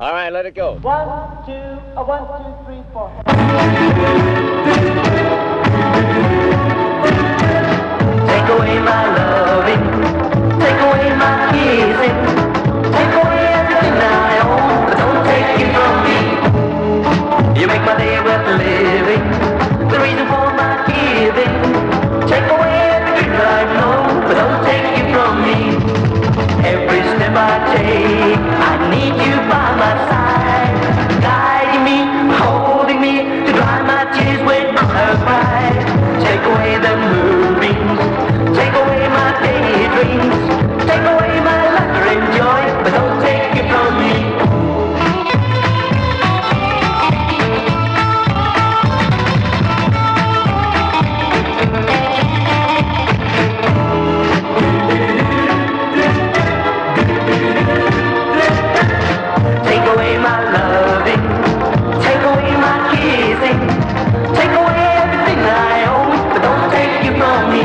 All right, let it go. 1, 2, 1, 2, 3, 4. Take away my loving, take away my kissing, take away everything I own, but don't take it from me. You make my day worth living, the reason for my giving. Take away everything I've known, but don't take it from me. Every step I take, I need you by my side, guiding me, holding me, to dry my tears when I cry. Take away the moonbeams, take away my daydreams, take away my laughter and joy, but don't take it from me. Take away my loving, take away my kissing, take away everything I own, but don't take it from me.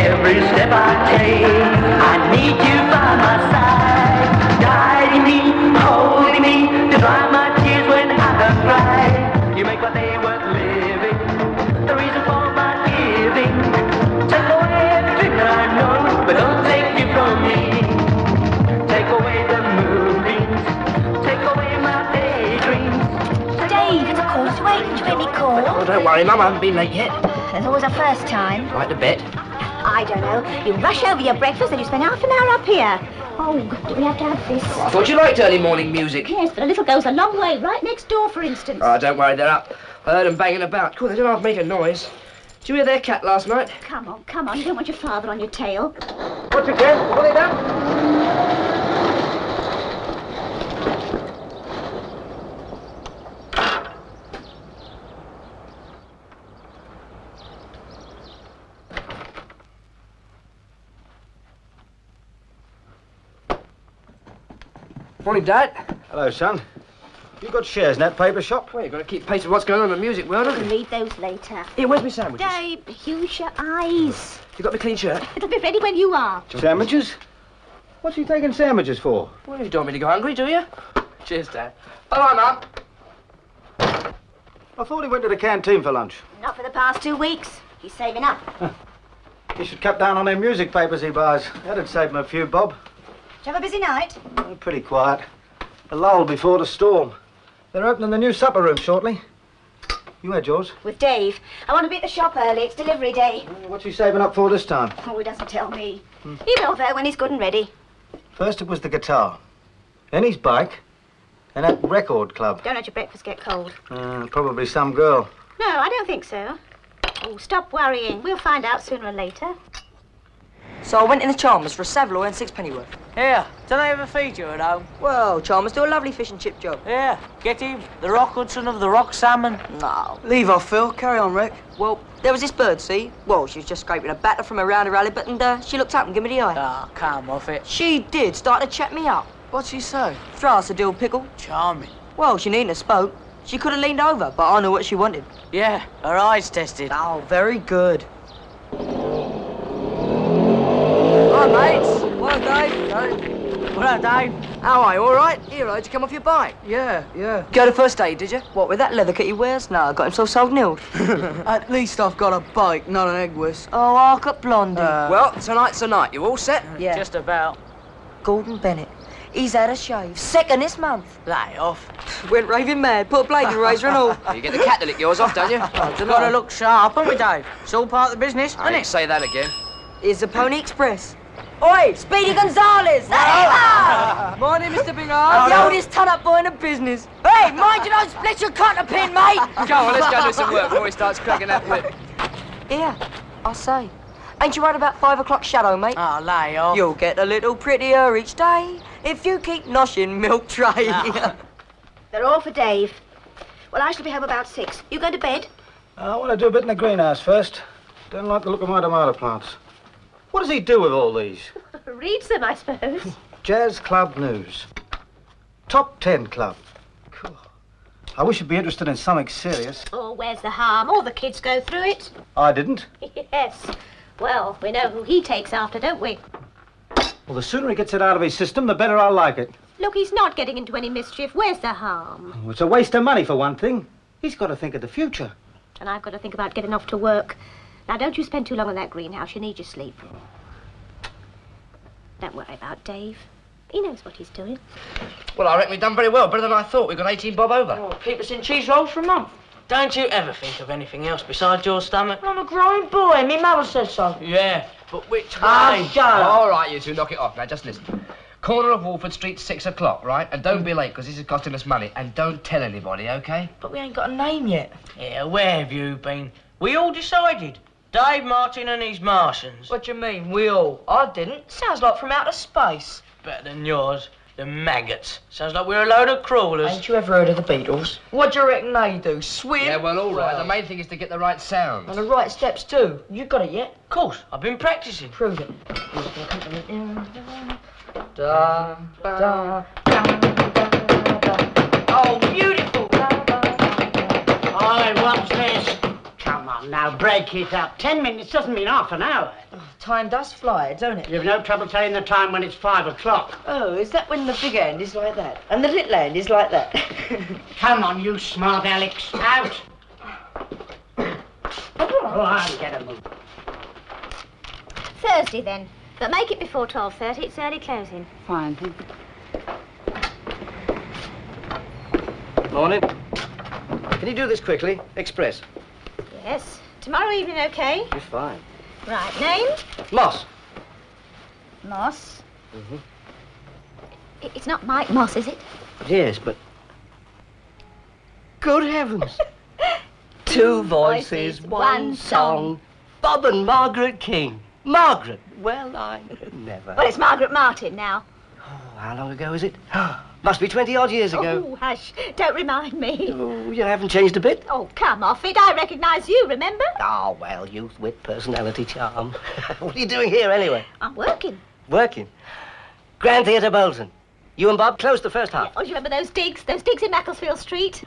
Every step I take, I need you by my side, guiding me, holding me, to dry my tears when I cry. You make my day worth living, the reason for my giving. Take away everything that I know, but don't take it from me. Take away the moonbeams, take away my daydreams. Dave, it's a quarter to 8. Did you make me call? Oh, don't worry, Mum, I haven't been late yet. There's always a first time. Right to bed. I don't know. You rush over your breakfast and you spend half an hour up here. Oh, do we have to have this? I thought you liked early morning music. Yes, but a little goes a long way. Right next door, for instance. Oh, don't worry, they're up. I heard them banging about. Cool, they don't half make a noise. Did you hear their cat last night? Come on. You don't want your father on your tail. What's it, Ken? Pull it down. Morning, Dad. Hello, son. You got shares in that paper shop? Well, you've got to keep pace with what's going on in the music world, haven't you? Read those later. Here, where's my sandwiches? Dave, use your eyes. You got my clean shirt? It'll be ready when you are. Sandwiches? What's he taking sandwiches for? Well, you don't want me to go hungry, do you? Cheers, Dad. Bye-bye, Mum. I thought he went to the canteen for lunch. Not for the past 2 weeks. He's saving up. He should cut down on them music papers he buys. That'd save him a few bob. Did you have a busy night? Oh, pretty quiet. A lull before the storm. They're opening the new supper room shortly. You had yours? With Dave. I want to be at the shop early. It's delivery day. What's he saving up for this time? Oh, he doesn't tell me. He will, though, when he's good and ready. First it was the guitar, then his bike, and that record club. Don't let your breakfast get cold. Probably some girl. No, I don't think so. Oh, stop worrying. We'll find out sooner or later. So I went in the Chalmers for a saveloy and 6 pennyworth. Here, do they ever feed you at home? Well, Chalmers do a lovely fish and chip job. Here, get him. The rock Hudson of the rock salmon. No. Leave off, Phil. Carry on, Rick. Well, there was this bird, see? Well, she was just scraping a batter from around her halibut and she looked up and gave me the eye. Ah, come off it. She did start to chat me up. What'd she say? Throw us a dill pickle. Charming. Well, she needn't have spoke. She could have leaned over, but I knew what she wanted. Yeah, her eyes tested. Oh, very good. Hi, mates. Well, Dave. Well, Dave. How are you, all right? Hero to come off your bike. Yeah. Go to first aid, did you? What, with that leather kit he wears? No, I got himself sold nilled. At least I've got a bike, not an egg whisk. Oh, hark up, Blondie. Well, tonight's the night. You all set? Yeah. Just about. Gordon Bennett. He's had a shave. Second this month. Lay off. Went raving mad. Put a blade in the razor and all. You get the cat to lick yours off, don't you? Gotta look sharp, haven't we, Dave? It's all part of the business, I isn't didn't it? say that again. Here's the Pony Express. Oi, Speedy Gonzales! Morning, Mr. Bingard. The oldest ton-up boy in the business. Hey, mind you don't split your cotton pin, mate! Go on, let's go do some work before he starts cracking that whip. Here, I say. Ain't you right about 5 o'clock shadow, mate? Oh, lay off. You'll get a little prettier each day if you keep noshing milk tray. They're all for Dave. Well, I shall be home about 6. You going to bed? I want to do a bit in the greenhouse first. Don't like the look of my tomato plants. What does he do with all these? Reads them, I suppose. Jazz Club News. Top 10 Club. Cool. I wish you'd be interested in something serious. Oh, where's the harm? All the kids go through it. I didn't. Yes. Well, we know who he takes after, don't we? Well, the sooner he gets it out of his system, the better I'll like it. Look, he's not getting into any mischief. Where's the harm? Oh, it's a waste of money, for one thing. He's got to think of the future. And I've got to think about getting off to work. Now, don't you spend too long in that greenhouse. You need your sleep. Don't worry about Dave. He knows what he's doing. Well, I reckon we've done very well. Better than I thought. We've got 18 bob over. Oh, keep us in cheese rolls for a month. Don't you ever think of anything else besides your stomach? I'm a growing boy. Me mother says so. Yeah, but which way? Oh, shut up. All right, you two, knock it off. Now, just listen. Corner of Walford Street, 6 o'clock, right? And don't be late, because this is costing us money. And don't tell anybody, OK? But we ain't got a name yet. Yeah, where have you been? We all decided. Dave Martin and his Martians. What do you mean, we all? I didn't. Sounds like from outer space. Better than yours. The maggots. Sounds like we're a load of crawlers. Ain't you ever heard of the Beatles? What do you reckon they do? Swim? Yeah, well, all right. The main thing is to get the right sound. And the right steps, too. You got it yet? Of course. I've been practicing. Prove it. Da, da, da, da. Oh, beautiful! Oh, what's this? Come on now, break it up. 10 minutes doesn't mean half an hour. Oh, time does fly, don't it? You've no trouble telling the time when it's 5 o'clock. Oh, is that when the big end is like that? And the little end is like that? Come on, you smart Alex. Out! Oh, I'll get a move. Thursday, then. But make it before 12:30. It's early closing. Fine, thank you. Morning. Can you do this quickly? Express. Yes. Tomorrow evening, OK? You're fine. Right. Name? Moss. Moss. Mm-hmm. It's not Mike Moss, is it? Yes, but... Good heavens. Two voices, one song. Bob and Margaret King. Margaret. Well, I never. Well, it's Margaret Martin now. Oh, how long ago is it? Must be 20-odd years ago. Oh, hush. Don't remind me. Oh, you haven't changed a bit? Oh, come off it. I recognise you, remember? Oh, well, youth, wit, personality, charm. What are you doing here, anyway? I'm working. Working? Grand Theatre, Bolton. You and Bob closed the first half. Oh, do you remember those digs? Those digs in Macclesfield Street?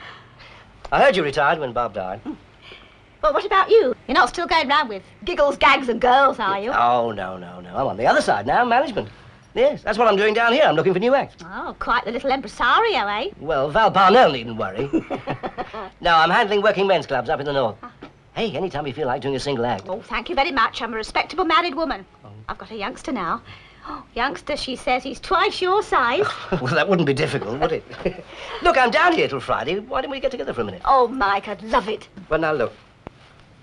I heard you retired when Bob died. Well, what about you? You're not still going round with giggles, gags and girls, are you? Oh, no. I'm on the other side now, management. Yes, that's what I'm doing down here. I'm looking for new acts. Oh, quite the little impresario, eh? Well, Val Parnell needn't worry. No, I'm handling working men's clubs up in the north. Hey, anytime you feel like doing a single act. Oh, thank you very much. I'm a respectable married woman. Oh. I've got a youngster now. Oh, youngster, she says he's twice your size. Well, that wouldn't be difficult, would it? Look, I'm down here till Friday. Why don't we get together for a minute? Oh, Mike, I'd love it. Well, now, look.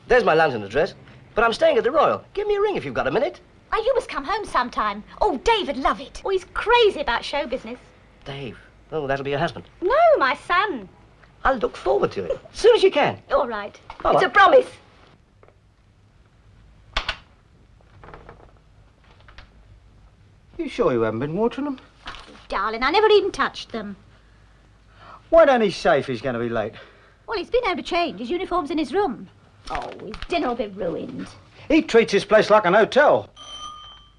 There's my London address, but I'm staying at the Royal. Give me a ring if you've got a minute. Oh, you must come home sometime. Oh, Dave'd love it. Oh, he's crazy about show business. Dave? Oh, that'll be your husband. No, my son. I'll look forward to it. As soon as you can. All right. All it's right. a promise. You sure you haven't been watering them? Oh, darling, I never even touched them. Why don't he say if he's going to be late? Well, he's been over to change. His uniform's in his room. Oh, his dinner will be ruined. He treats his place like an hotel.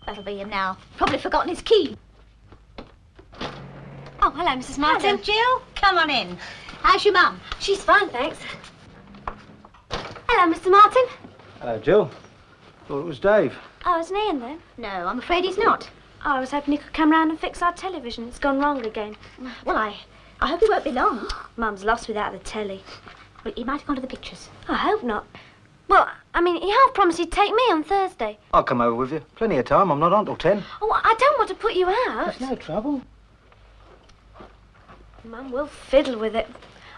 That'll be him now. Probably forgotten his key. Oh, hello, Mrs. Martin. Hello, Jill. Come on in. How's your mum? She's fine, thanks. Hello, Mr. Martin. Hello, Jill. Thought it was Dave. Oh, isn't he in then? No, I'm afraid he's not. Oh, I was hoping he could come round and fix our television. It's gone wrong again. Well, I hope he won't be long. Mum's lost without the telly. Well, he might have gone to the pictures. I hope not. Well, I mean, he half promised he'd take me on Thursday. I'll come over with you. Plenty of time. I'm not on till 10. Oh, I don't want to put you out. There's no trouble. Mum will fiddle with it.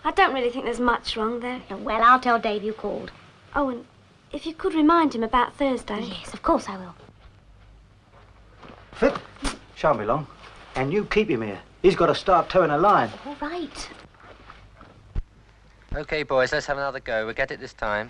I don't really think there's much wrong there. Well, I'll tell Dave you called. Oh, and if you could remind him about Thursday. Yes, of course I will. Fit? Shan't be long. And you keep him here. He's got to start towing a line. All right. OK, boys, let's have another go. We'll get it this time.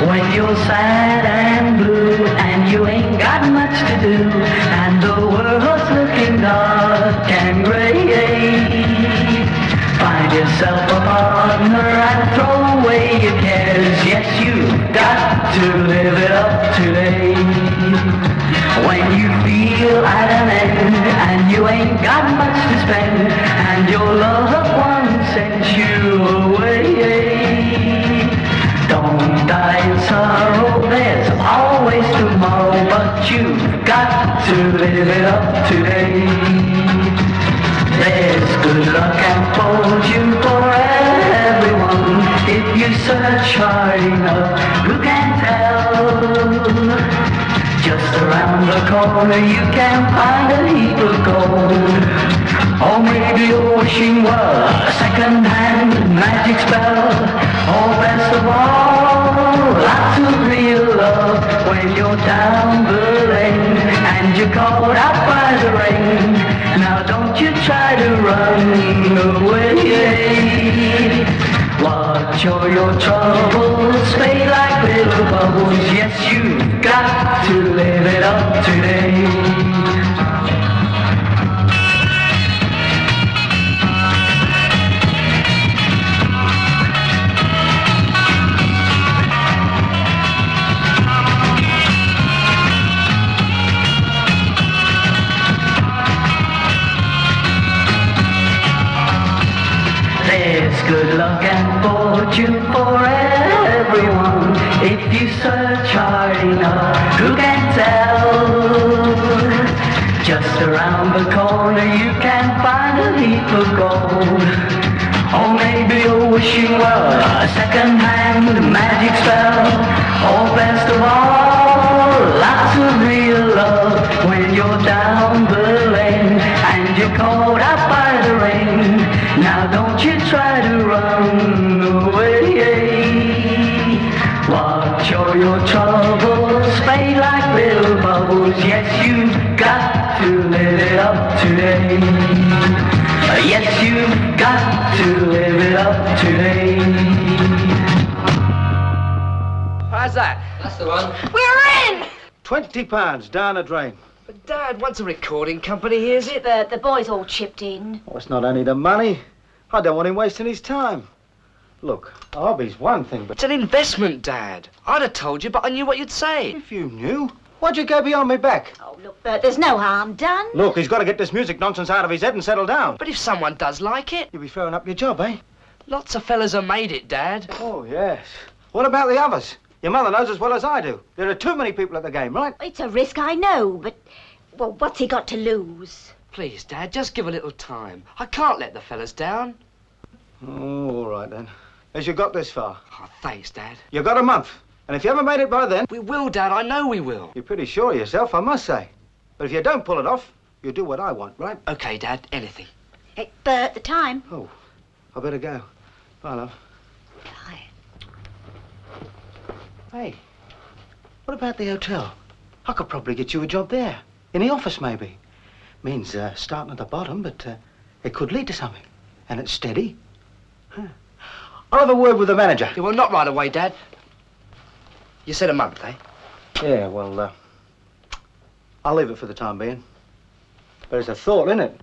When you're sad and blue and you ain't got much to do and the world's looking dark and grey, find yourself a partner and throw away your cares. Yes, you've got to live it up today. When you feel at an end and you ain't got much to spend and your loved one sends you away, don't die in sorrow, there's you've got to live it up today. There's good luck and fortune for everyone. If you search hard enough, who can tell? Just around the corner you can find a heap of gold. Or maybe you're wishing well a second-hand magic spell. Or best of all, lots of real love when you're down the lane and you're caught out by the rain. Now don't you try to run away. Watch all your troubles fade like little bubbles. Yes, you've got to live it up today. There's good luck and fortune for everyone. If you search hard enough, who can tell? Just around the corner you can find a heap of gold. Or maybe you're wishing well a second-hand magic spell. Or best of all, lots of real love when you're down the lane and you're caught out by the rain. Now don't you try to run away. Watch all your troubles fade like little bubbles. Yes, you've got to live it up today. Yes, you've got to live it up today. How's that? That's the one. We're in! £20 down the drain. But Dad, once a recording company hears it... The boys all chipped in. Oh, it's not only the money. I don't want him wasting his time. Look, a hobby's one thing, but... It's an investment, Dad. I'd have told you, but I knew what you'd say. If you knew, why'd you go behind my back? Oh, look, Bert, there's no harm done. Look, he's got to get this music nonsense out of his head and settle down. But if someone does like it... You'll be throwing up your job, eh? Lots of fellas have made it, Dad. Oh, yes. What about the others? Your mother knows as well as I do. There are too many people at the game, right? It's a risk, I know, but... Well, what's he got to lose? Please, Dad, just give a little time. I can't let the fellas down. Oh, all right, then. As you got this far. Oh, thanks, Dad. You've got a month. And if you haven't made it by then... We will, Dad. I know we will. You're pretty sure of yourself, I must say. But if you don't pull it off, you'll do what I want, right? OK, Dad. Anything. Hey, Bert, the time. Oh, I better go. Bye, love. Bye. Hey, what about the hotel? I could probably get you a job there. In the office, maybe. Means starting at the bottom, but it could lead to something. And it's steady. Huh. I'll have a word with the manager. Yeah, well, not right away, Dad. You said a month, eh? Yeah, well, I'll leave it for the time being. But it's a thought, isn't it?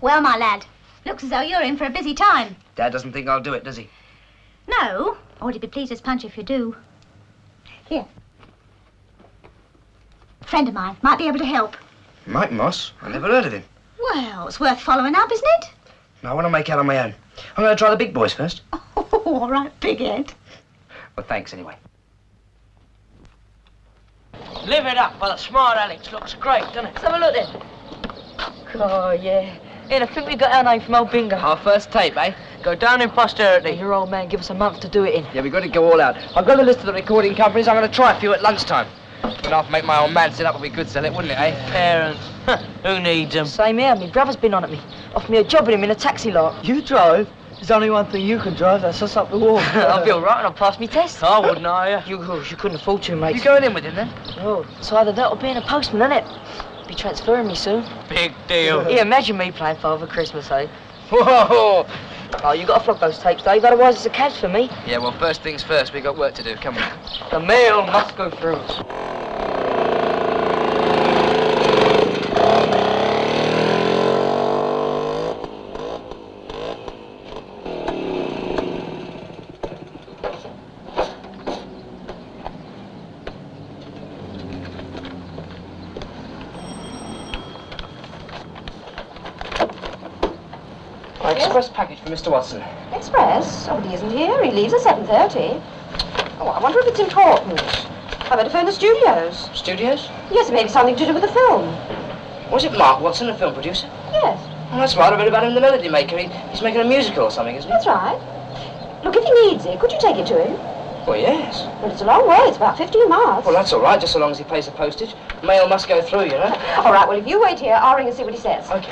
Well, my lad, looks as though you're in for a busy time. Dad doesn't think I'll do it, does he? No. Oh, he'd be pleased as punch if you do. Here. A friend of mine might be able to help. Mike Moss? I never heard of him. Well, it's worth following up, isn't it? No, I want to make out on my own. I'm going to try the big boys first. Oh, all right, big head. Well, thanks anyway. Live it up by that smart Alex. Looks great, doesn't it? Let's have a look then. Oh, yeah. Ian, I think we got our name from old Bingo. Our first tape, eh? Go down in posterity. Your old man give us a month to do it in. Yeah, we've got to go all out. I've got a list of the recording companies. I'm going to try a few at lunchtime. But I'll make my old man sit up if we could sell it, wouldn't it, eh? Parents. Who needs them? Same here. My brother's been on at me. Offered me a job with him in a taxi lot. You drive? There's only one thing you can drive, that's us up the wall. I'll be all right and I'll pass me test. I wouldn't, are you? You couldn't afford to, mate. You going in with him, then? Oh, it's either that or being a postman, isn't it? Be transferring me soon. Big deal. Yeah, imagine me playing Father Christmas, eh? Whoa! Oh, you got to flog those tapes, Dave, otherwise it's a catch for me. Yeah, well, first things first, we got work to do. Come on. The mail must go through. express package for Mr. Watson. Express? Oh, but he isn't here. He leaves at 7:30. Oh, I wonder if it's important. I better phone the studios. Studios? Yes, it may be something to do with the film. Was it Mark Watson, a film producer? Yes. Oh, that's right. I read about him in The Melody Maker. He's making a musical or something, isn't he? That's right. Look, if he needs it, could you take it to him? Well, yes. Well, it's a long way. It's about 15 miles. Well, that's all right, just so long as he pays the postage. Mail must go through, you know. All right, well, if you wait here, I'll ring and see what he says. Okay.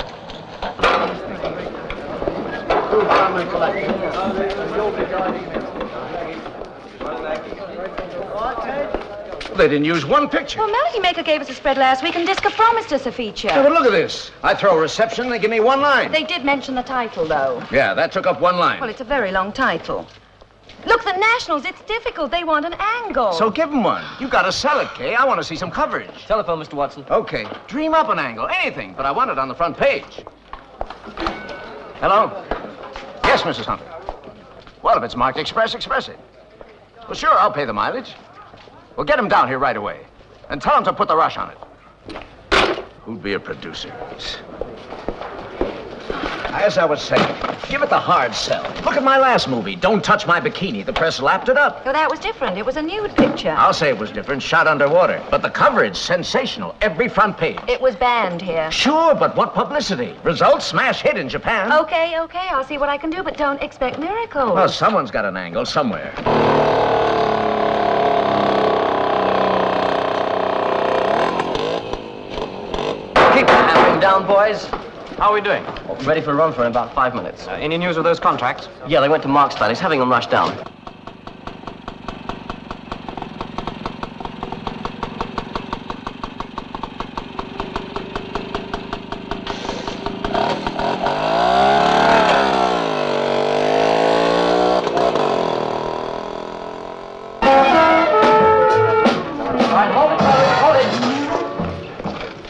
They didn't use one picture. Well, Melody Maker gave us a spread last week, and Disco promised us a feature. Yeah, but look at this. I throw a reception, they give me one line. They did mention the title, though. Yeah, that took up one line. Well, it's a very long title. Look, the Nationals, it's difficult. They want an angle. So give them one. You gotta sell it, Kay. I want to see some coverage. Telephone, Mr. Watson. Okay. Dream up an angle, anything, but I want it on the front page. Hello? Yes, Mrs. Hunter. Well, if it's marked Express, express it. Well, sure, I'll pay the mileage. Well, get him down here right away. And tell him to put the rush on it. Who'd be a producer? As I was saying, give it the hard sell. Look at my last movie, Don't Touch My Bikini. The press lapped it up. Oh, that was different. It was a nude picture. I'll say it was different, shot underwater. But the coverage, sensational. Every front page. It was banned here. Sure, but what publicity? Results, smash hit in Japan. Okay, I'll see what I can do, but don't expect miracles. Well, someone's got an angle somewhere. Keep the hammering down, boys. How are we doing? Well, ready for a run for in about 5 minutes. Any news of those contracts? Yeah, they went to Mark's pad. He's having them rushed down.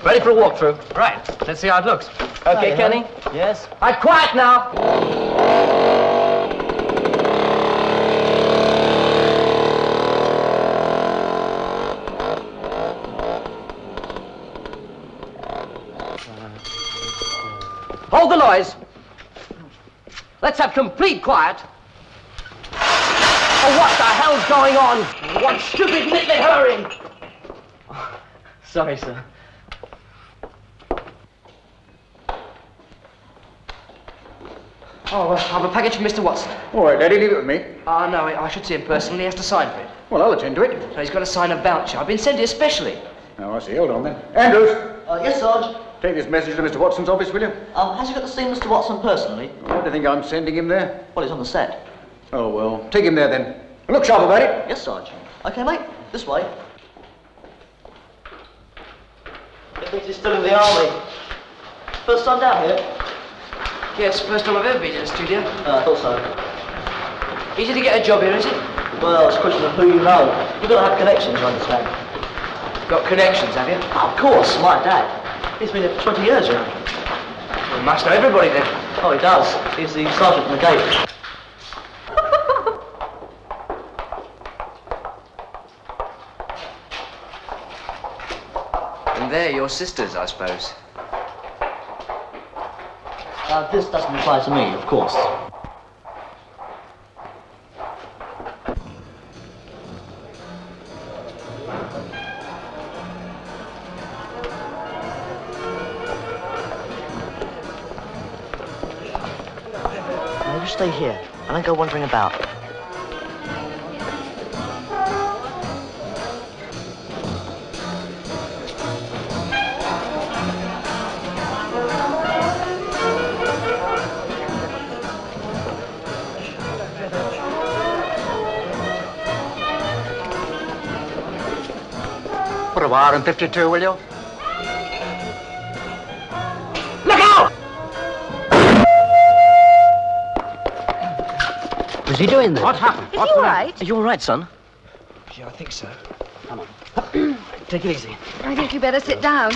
Ready for a walkthrough? Right. Let's see how it looks. Okay, Hi, Kenny? Yes? All right, quiet now. Hold the noise. Let's have complete quiet. Oh, what the hell's going on? What stupid midlet hurrying? Sorry, sir. Oh, I have a package for Mr. Watson. All right, Daddy, leave it with me. No, I should see him personally. He has to sign for it. Well, I'll attend to it. So he's got to sign a voucher. I've been sent here specially. Oh, I see. Hold on, then. Andrews, Yes, Sarge. take this message to Mr. Watson's office, will you? Has he got to see Mr. Watson personally? Why do you think I'm sending him there? Well, he's on the set. Oh, well, take him there, then. Look sharp about it. Yes, Sarge. Okay, mate. This way. It thinks he's still in the army. First time down here? Yes, first time I've ever been in a studio. I thought so. Easy to get a job here, is it? Well, it's a question of who you know. You've got to have connections, you understand? Got connections, have you? Oh, of course, my dad. He's been here for 20 years, you know. Well, he must know everybody then. Oh, he does. He's the sergeant from the gate. And they're your sisters, I suppose. This doesn't apply to me, of course. Now, you stay here. I don't go wandering about. Put a wire in 52, will you? Look out! What's he doing there? What happened? Is he all right? Are you all right, son? Yeah, I think so. Come on. Take it easy. I think you better sit down.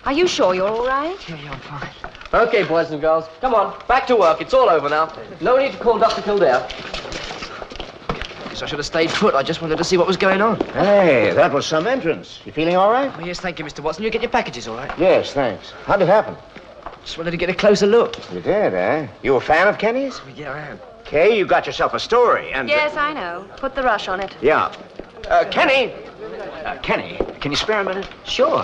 Are you sure you're all right? Yeah, I'm fine. Okay, boys and girls, come on, back to work. It's all over now. No need to call Dr. Kildare. Guess I should have stayed put. I just wanted to see what was going on. Hey, that was some entrance. You feeling all right? Oh, yes, thank you, Mr. Watson. You get your packages all right? Yes, thanks. How'd it happen? Just wanted to get a closer look. You did, eh? You a fan of Kenny's? Yeah, I am. Kay, you got yourself a story, and... Yes, I know. Put the rush on it. Yeah. Kenny! Kenny, can you spare a minute? Sure.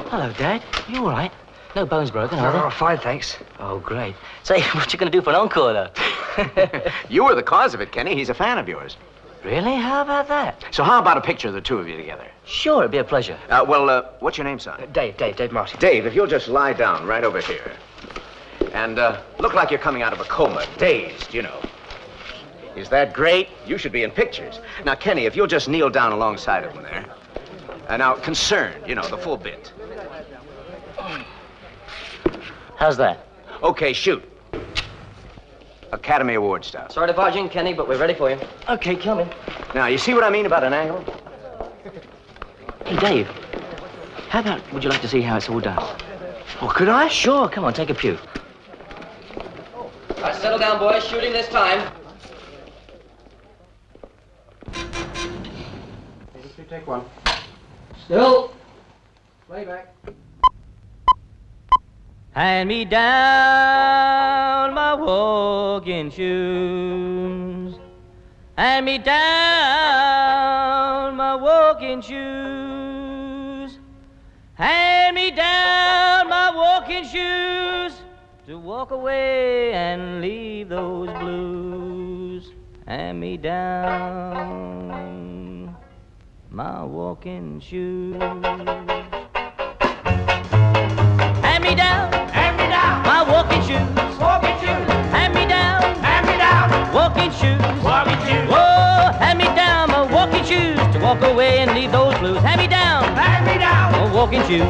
Hello, Dad. You all right? No bones broken, are there? Oh, fine, thanks. Oh, great. Say, what you going to do for an encore, though? You were the cause of it, Kenny. He's a fan of yours. Really? How about that? So how about a picture of the two of you together? Sure, it'd be a pleasure. What's your name, son? Dave Martin. Dave, if you'll just lie down right over here. And look like you're coming out of a coma, dazed, you know. Is that great? You should be in pictures. Now, Kenny, if you'll just kneel down alongside of him there. Now, concerned, you know, the full bit. How's that? Okay, shoot. Academy Award style. Sorry to barge in, Kenny, but we're ready for you. Okay, coming. Now, you see what I mean about an angle? Hey, Dave. How about would you like to see how it's all done? Oh, could I? Sure, come on, take a pew. All right, settle down, boys. Shooting this time. Take one. Still. Playback. Hand me down my walking shoes. Hand me down my walking shoes. Hand me down my walking shoes to walk away and leave those blues. Hand me down my walking shoes. Hand me down my walking shoes. Hand me down walking shoes. Whoa, hand me down my walking shoes to walk away and leave those blues. Hand me down my walking shoes.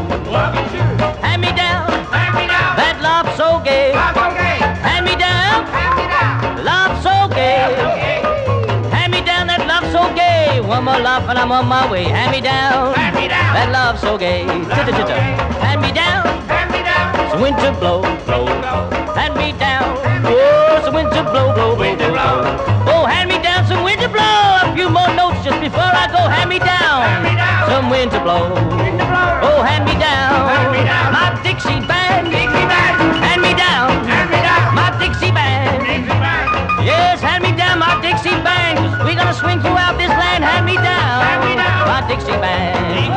Hand me down that love so gay. Hand me down love so gay. Hand me down that love so gay. One more love and I'm on my way. Hand me down that love so gay. Hand me down some winter blow. Hand me down, oh, some winter blow. Oh, hand me down some winter blow. A few more notes just before I go. Hand me down some winter blow. Oh, hand me down my Dixie band. Hand me down my Dixie band. Yes, hand me down my Dixie band. 'Cause we're gonna swing throughout this land. Hand me down my Dixie band.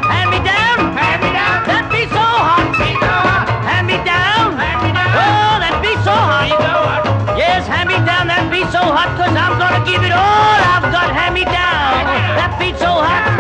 Hand me down that beat so hot. Hand me down, oh, that beat so hot. Yes, hand me down that beat so hot. 'Cause I'm gonna give it all I've got. Hand me down that beat so hot.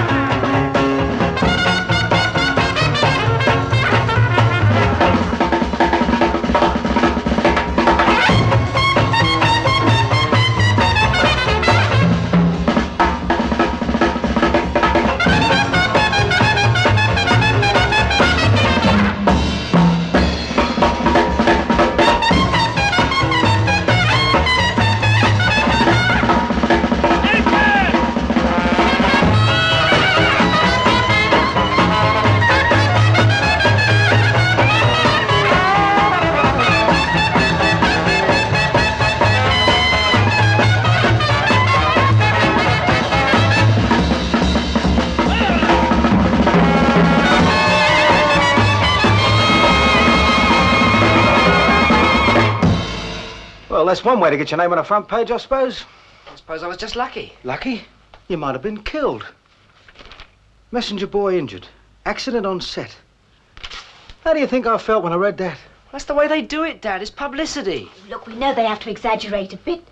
Well, that's one way to get your name on the front page, I suppose. I suppose I was just lucky. Lucky? You might have been killed. Messenger boy injured. Accident on set. How do you think I felt when I read that? That's the way they do it, Dad. It's publicity. Look, we know they have to exaggerate a bit.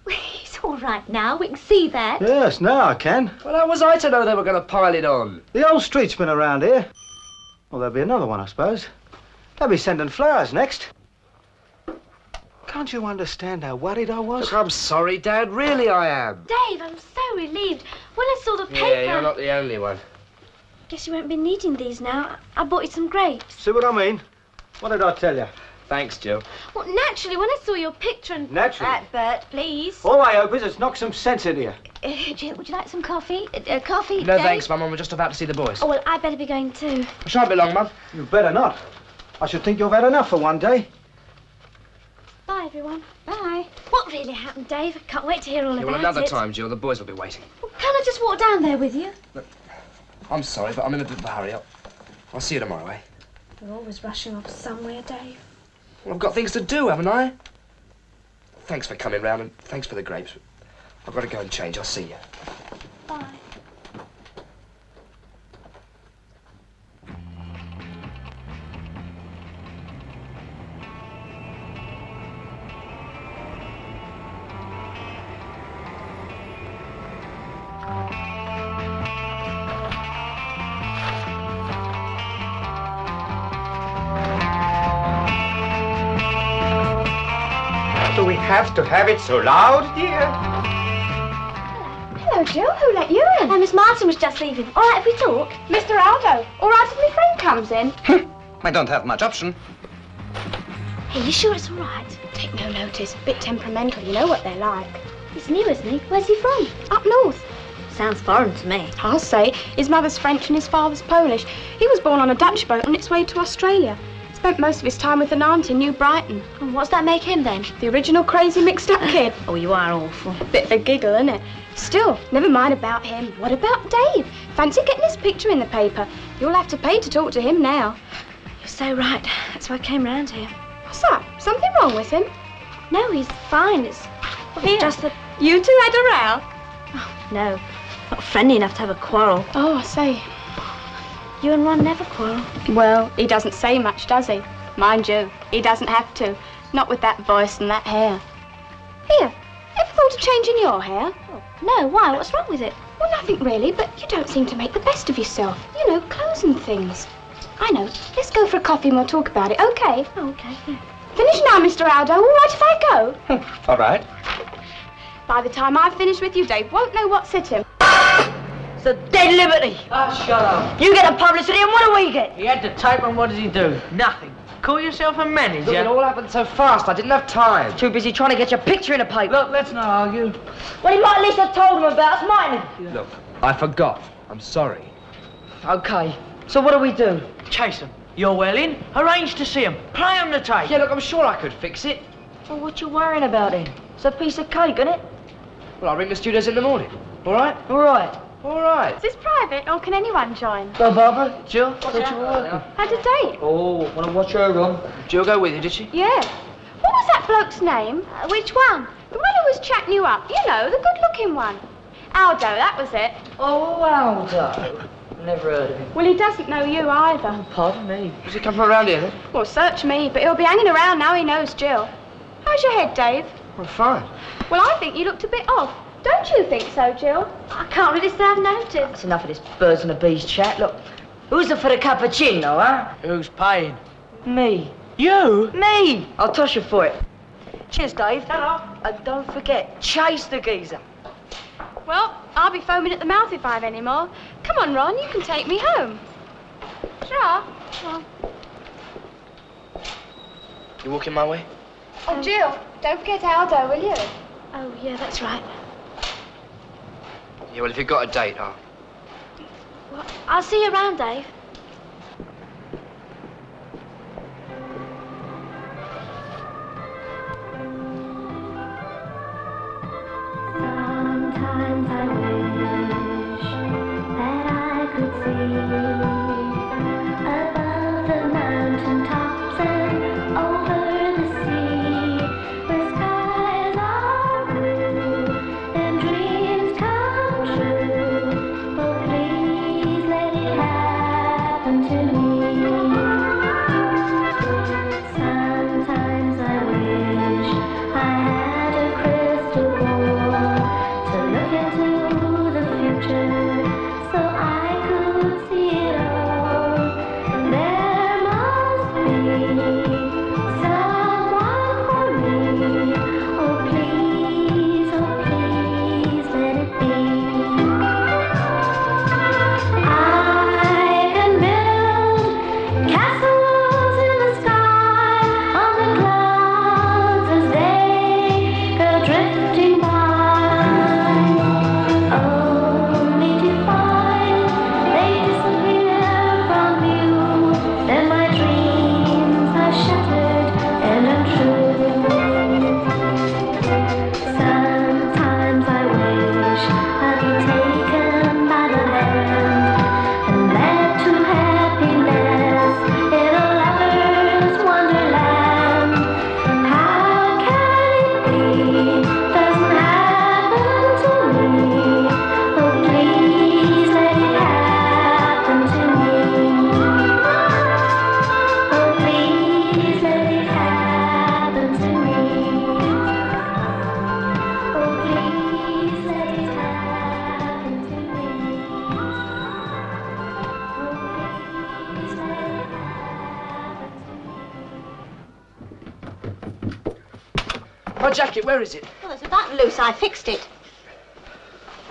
He's all right now. We can see that. Yes, now I can. Well, how was I to know they were going to pile it on? The old street's been around here. Well, there'll be another one, I suppose. They'll be sending flowers next. Can't you understand how worried I was? Look, I'm sorry, Dad. Really, I am. Dave, I'm so relieved. When I saw the paper... Yeah, you're not the only one. Guess you won't be needing these now. I bought you some grapes. See what I mean? What did I tell you? Thanks, Jill. Well, naturally, when I saw your picture and... Naturally? Bert, please. All I hope is it's knocked some sense into you. Jill, would you like some coffee? Coffee, No, Dave? thanks, Mum. We're just about to see the boys. Oh, well, I better be going too. I shan't be long, Mum. You better not. I should think you've had enough for one day. Bye, everyone. Bye. What really happened, Dave? I can't wait to hear all Yeah, about well, another it. time, Jill. The boys will be waiting. Well, can I just walk down there with you? I'm sorry, but I'm in a bit of a hurry. I'll see you tomorrow, eh? We're always rushing off somewhere, Dave. Well, I've got things to do, haven't I? Thanks for coming round and thanks for the grapes. I've got to go and change. I'll see you. Bye. Do we have to have it so loud, dear? Hello, Jill. Who let you in? Miss Martin was just leaving. All right if we talk? Mr. Aldo. All right if my friend comes in? I don't have much option. Hey, you sure it's all right? Take no notice. Bit temperamental. You know what they're like. He's new, isn't he? Where's he from? Up north. Sounds foreign to me. I'll say. His mother's French and his father's Polish. He was born on a Dutch boat on its way to Australia. Spent most of his time with an aunt in New Brighton. And what's that make him then? The original crazy mixed-up kid. Oh, you are awful. Bit of a giggle, isn't it? Still, never mind about him. What about Dave? Fancy getting his picture in the paper. You'll have to pay to talk to him now. You're so right. That's why I came round here. What's that? Something wrong with him? No, he's fine. It's just that... You two had a row? Oh, no. Not friendly enough to have a quarrel. Oh, I say. You and Ron never quarrel. Well, he doesn't say much, does he? Mind you, he doesn't have to. Not with that voice and that hair. Here, ever thought of changing your hair? Oh, no, why? What's wrong with it? Well, nothing really, but you don't seem to make the best of yourself. You know, clothes and things. I know. Let's go for a coffee and we'll talk about it, okay? Oh, okay, yeah. Finish now, Mr. Aldo. All right if I go? All right. By the time I've finished with you, Dave won't know what's hit him. It's a dead liberty. Ah, shut up. You get a publicity, and what do we get? He had the tape, and what did he do? Nothing. Call yourself a manager? Look, it all happened so fast, I didn't have time. Too busy trying to get your picture in a paper. Look, let's not argue. Well, he might at least have told him about us, mightn't he? Look, I forgot. I'm sorry. Okay, so what do we do? Chase him. You're well in. Arrange to see him. Play on the tape. Yeah, look, I'm sure I could fix it. Well, what you worrying about then? It's a piece of cake, isn't it? Well, I'll ring the studios in the morning. All right? All right. All right. Is this private, or can anyone join? Go, Barbara. Jill, thought you were working. How'd it date? Oh, want to watch her run? Jill go with you, did she? Yeah. What was that bloke's name? Which one? The one who was chatting you up. You know, the good-looking one. Aldo, that was it. Oh, Aldo. Never heard of him. Well, he doesn't know you either. Pardon me. Does he come from around here, then? Well, search me, but he'll be hanging around now he knows Jill. How's your head, Dave? Well, fine. Well, I think you looked a bit off. Don't you think so, Jill? I can't really say I've noticed. That's enough of this birds and the bees chat. Look, who's up for the cappuccino, huh? Who's paying? Me. You? Me! I'll toss you for it. Cheers, Dave. Hello. And don't forget, chase the geezer. Well, I'll be foaming at the mouth if I've any more. Come on, Ron, you can take me home. Sure. Well. You walking my way? Oh, Jill, don't forget Aldo, will you? Oh, yeah, that's right. Yeah, well, if you've got a date, Well, I'll see you around, Dave. Sometimes I wish that I could see above the mountain tops and over the sea, where skies are blue and dreams come true. Oh, please let it happen to me. Sometimes I wish I had a crystal ball to look into My jacket, where is it? Well, there's a button loose. I fixed it.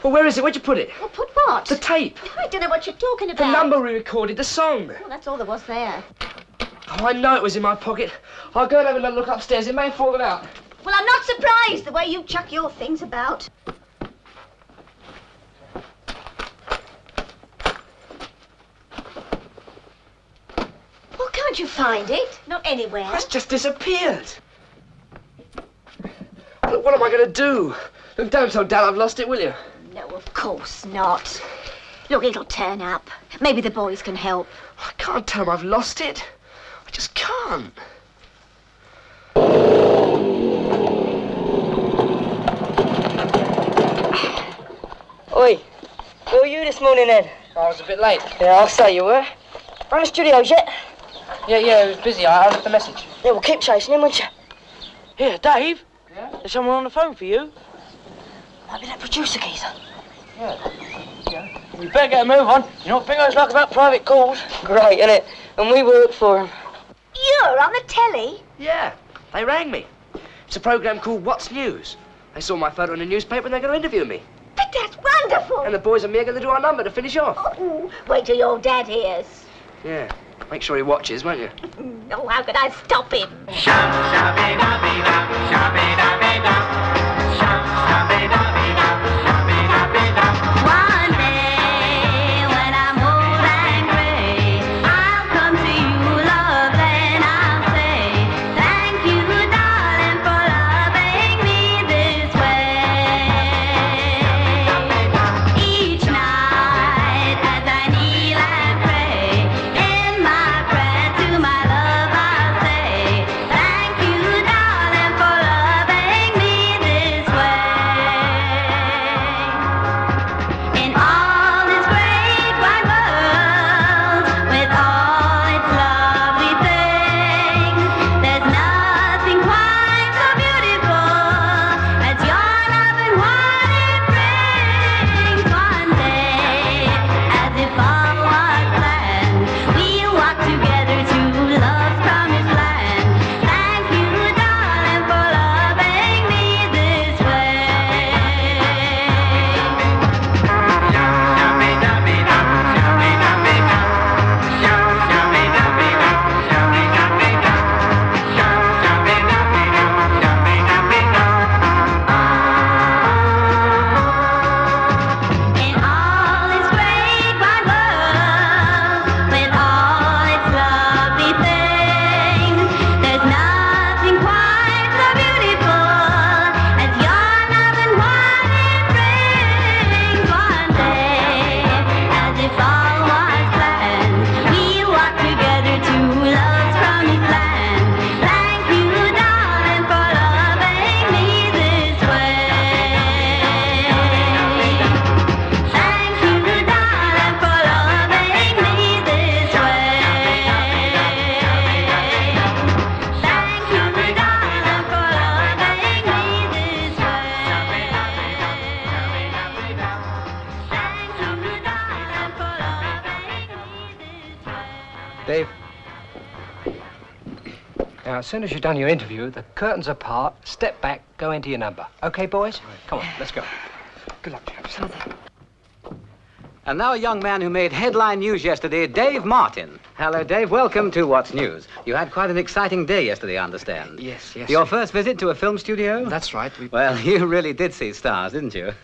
Well, where is it? Where'd you put it? Well, put what? The tape. I don't know what you're talking about. The number we recorded, the song. Well, that's all there was there. Oh, I know it was in my pocket. I'll go and have a look upstairs. It may have fallen out. Well, I'm not surprised the way you chuck your things about. Well, can't you find it? Not anywhere. It's just disappeared. Look, what am I going to do? Look, don't tell Dad I've lost it, will you? No, of course not. Look, it'll turn up. Maybe the boys can help. I can't tell them I've lost it. I just can't. Oi, where were you this morning then? I was a bit late. Yeah, I'll say you were. Run the studios yet? Yeah, it was busy. I left a message. Yeah, we'll keep chasing him, won't you? Here, Dave. Yeah? There's someone on the phone for you. Might be that producer geezer. Yeah. We better get a move on. You know what Bingo's like about private calls? Great, innit? And we work for him. You're on the telly? Yeah, they rang me. It's a programme called What's News. They saw my photo in the newspaper and they're going to interview me. But that's wonderful. And the boys and me are going to do our number to finish off. Oh, wait till your dad hears. Yeah, make sure he watches, won't you? Oh, how could I stop him? One day when I'm old and gray, I'll come to you, love, and I'll say, thank you, darling, for loving me this way. Each night as I kneel and pray, in my prayer to my love I'll say, thank you, darling, for loving me this way. In all this great wide world, with all its lovely things, there's nothing quite so beautiful as your love and what it brings. One day, as if all was planned, we'll walk together to love's promised land. Thank you, darling, for loving me this way. In all this great wide world, with all its lovely things, there's nothing quite so beautiful as your love and what it brings. One day, as if all was planned, we'll walk together to love's promised land. Thank you, darling, for loving me this way. Thank you, darling, for loving me this way. Thank you, darling, for loving me this way. Dave. Now, as soon as you've done your interview, the curtains are apart, step back, go into your number. Okay, boys? Come on, let's go. Good luck, chaps. And now a young man who made headline news yesterday, Dave Martin. Hello, Dave. Welcome to What's News. You had quite an exciting day yesterday, I understand. Yes. Your first visit to a film studio? That's right. Well, you really did see stars, didn't you?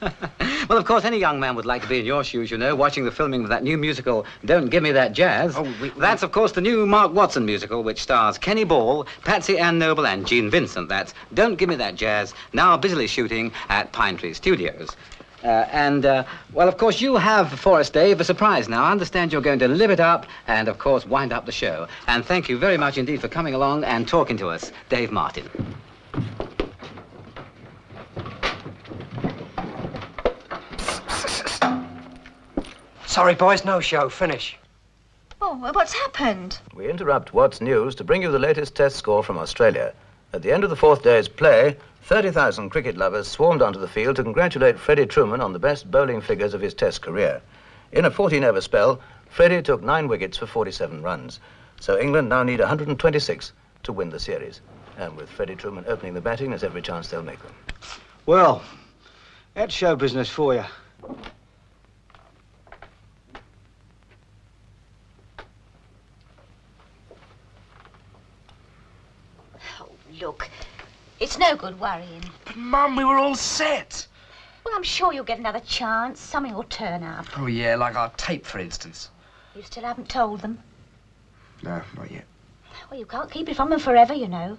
Well, of course, any young man would like to be in your shoes, you know, watching the filming of that new musical, Don't Give Me That Jazz. That's, of course, the new Mark Watson musical, which stars Kenny Ball, Patsy Ann Noble, and Gene Vincent. That's Don't Give Me That Jazz, now busily shooting at Pine Tree Studios. Well, of course, you have for us, Dave, a surprise now. I understand you're going to live it up and, of course, wind up the show. And thank you very much indeed for coming along and talking to us, Dave Martin. Sorry, boys, no show. Finish. Oh, well, what's happened? We interrupt What's News to bring you the latest test score from Australia. At the end of the fourth day's play, 30,000 cricket lovers swarmed onto the field to congratulate Freddie Truman on the best bowling figures of his test career. In a 14-over spell, Freddie took 9 wickets for 47 runs. So England now need 126 to win the series. And with Freddie Truman opening the batting, there's every chance they'll make them. Well, that's show business for you. Oh, look. It's no good worrying. But, Mum, we were all set. Well, I'm sure you'll get another chance. Something will turn up. Oh, yeah, like our tape, for instance. You still haven't told them? No, not yet. Well, you can't keep it from them forever, you know.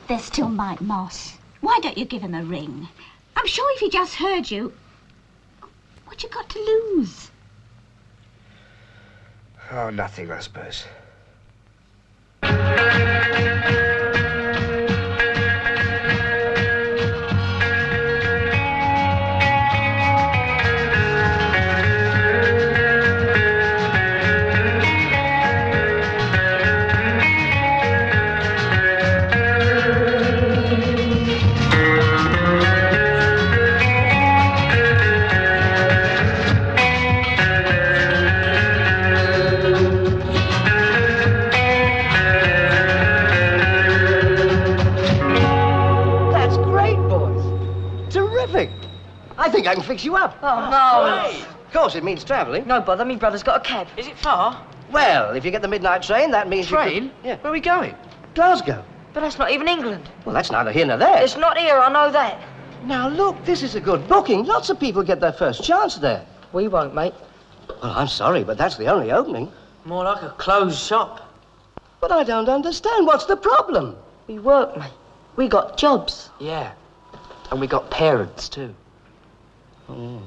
There's still Mike Moss. Why don't you give him a ring? I'm sure if he just heard you... What you got to lose? Oh, nothing, I suppose. I think I can fix you up. Oh, no. Hey. Of course, it means travelling. No bother, me brother's got a cab. Is it far? Well, if you get the midnight train, that means Train? you could... Yeah. Where are we going? Glasgow. But that's not even England. Well, that's neither here nor there. It's not here, I know that. Now, look, this is a good booking. Lots of people get their first chance there. We won't, mate. Well, I'm sorry, but that's the only opening. More like a closed shop. But I don't understand. What's the problem? We work, mate. We got jobs. Yeah. And we got parents, too. Oh.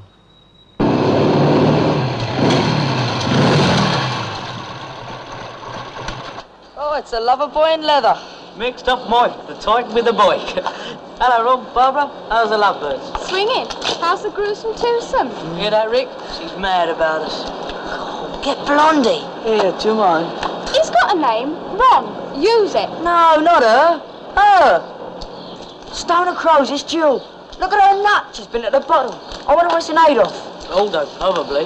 Oh, it's a lover boy in leather. Mixed up Mike, the tyke with the bike. Hello, Rob, Barbara. How's the lovebirds? Swinging. How's the gruesome twosome? You hear that, Rick? She's mad about us. Get Blondie. Here, do you mind? He's got a name. Ron. Use it. No, not her. Her. Stone of Crows, it's Jill. Look at her nut. She's been at the bottom. I wonder what's an Adolf. Aldo, probably.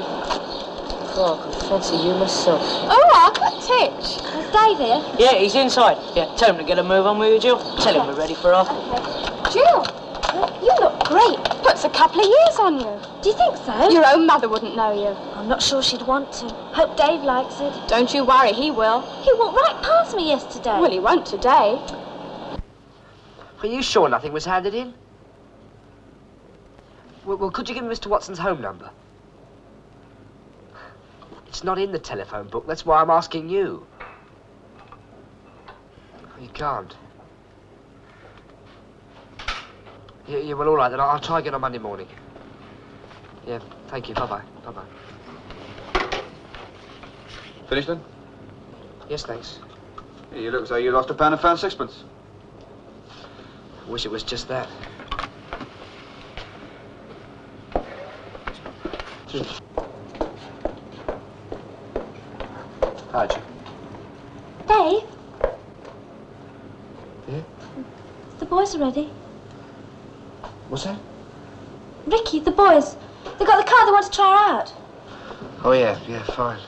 God, I can fancy you myself. Oh, I've got Titch. Is Dave here? Yeah, he's inside. Yeah, tell him to get a move on with you, Jill. Tell him we're ready for off. Okay. Jill, you look great. Puts a couple of years on you. Do you think so? Your own mother wouldn't know you. I'm not sure she'd want to. Hope Dave likes it. Don't you worry, he will. He walked right past me yesterday. Well, he won't today. Are you sure nothing was handed in? Well, could you give me Mr. Watson's home number? It's not in the telephone book, that's why I'm asking you. You can't. Yeah, well, all right, then I'll try again on Monday morning. Yeah, thank you, bye-bye, bye-bye. Finished then? Yes, thanks. Yeah, you look as though you lost £1 and found sixpence. I wish it was just that. Hi, Jim. Dave? Yeah? The boys are ready. What's that? Ricky, the boys. They've got the car they want to try her out. Oh, yeah, fine.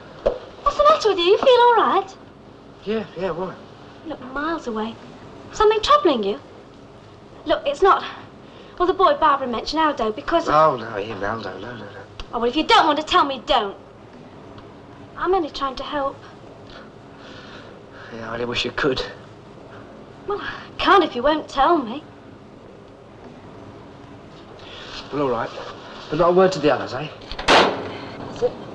What's the matter with you? You feel all right? Yeah, why? You look miles away. Something troubling you? Look, it's not... Well, the boy Barbara mentioned Aldo because... Oh, no, him, Aldo, no. Oh, well, if you don't want to tell me, don't. I'm only trying to help. Yeah, I only wish you could. Well, I can't if you won't tell me. Well, all right. But not a word to the others, eh?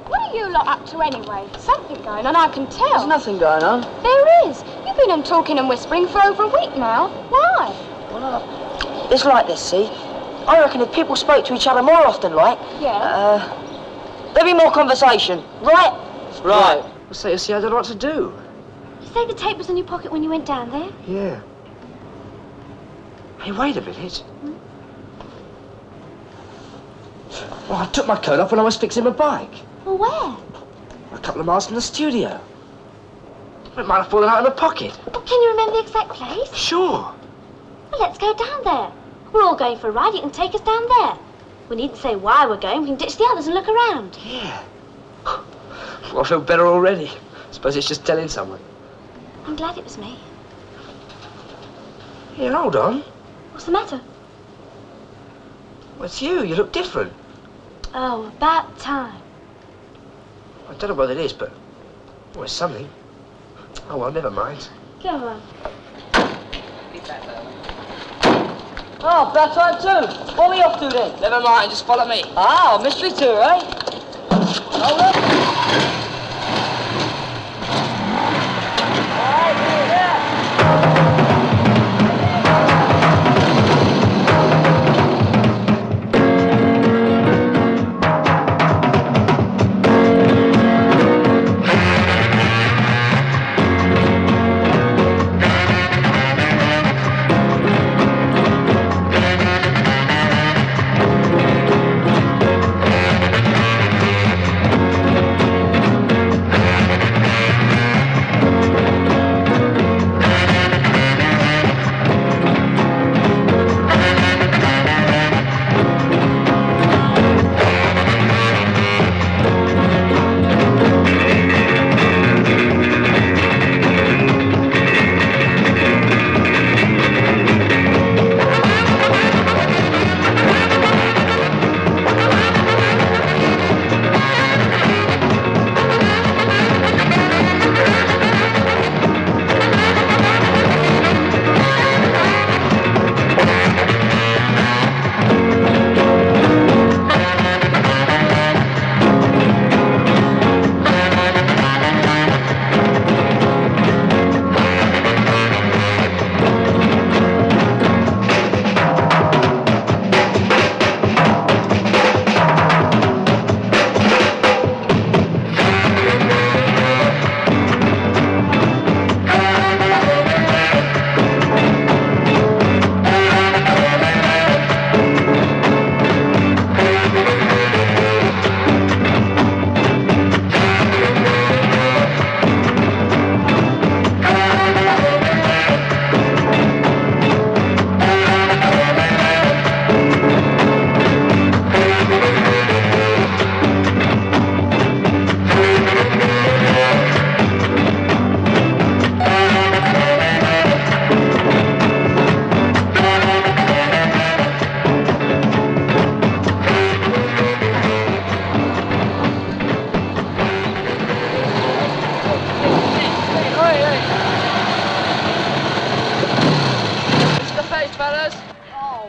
What are you lot up to anyway? Something going on, I can tell. There's nothing going on. There is. You've been on talking and whispering for over a week now. Why? Well, it's like this, see? I reckon if people spoke to each other more often, like... Yeah? There'd be more conversation, right? Right. Well, see, I don't know what to do. You say the tape was in your pocket when you went down there? Yeah. Hey, wait a minute. Well, I took my coat off when I was fixing my bike. Well, where? A couple of miles from the studio. It might have fallen out of my pocket. Well, can you remember the exact place? Sure. Well, let's go down there. We're all going for a ride. You can take us down there. We needn't say why we're going. We can ditch the others and look around. Yeah. Well, I feel better already. Suppose it's just telling someone. I'm glad it was me. Here, hold on. What's the matter? Well, it's you. You look different. Oh, about time. I don't know what it is, but... Oh, it's something. Oh, well, never mind. Go on. Oh, about time too. What are we off to then? Never mind, just follow me. Ah, mystery tour, eh? Hold up.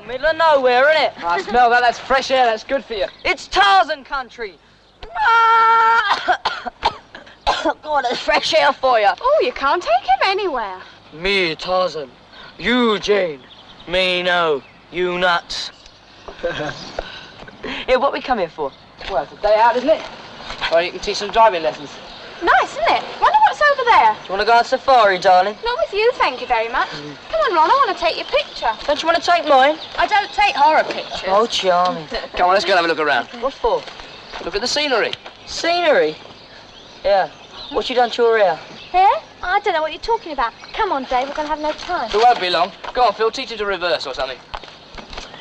Middle of nowhere, isn't it? I smell that. That's fresh air. That's good for you. It's Tarzan country. God, there's fresh air for you. Oh, you can't take him anywhere. Me, Tarzan. You, Jane. Me, no. You nuts. Yeah, what we come here for? Well, it's a day out, isn't it? Or you can teach some driving lessons. Nice, isn't it? Wonder what's over there. Do you want to go on safari, darling? Not with you, thank you very much. Come on, Ron, I want to take your picture. Don't you want to take mine? I don't take horror pictures. Oh, charming. Come on, let's go and have a look around. What for? Look at the scenery. Scenery? Yeah. What you done to your hair? Here? I don't know what you're talking about. Come on, Dave, we're going to have no time. It won't be long. Go on, Phil, teach him to reverse or something.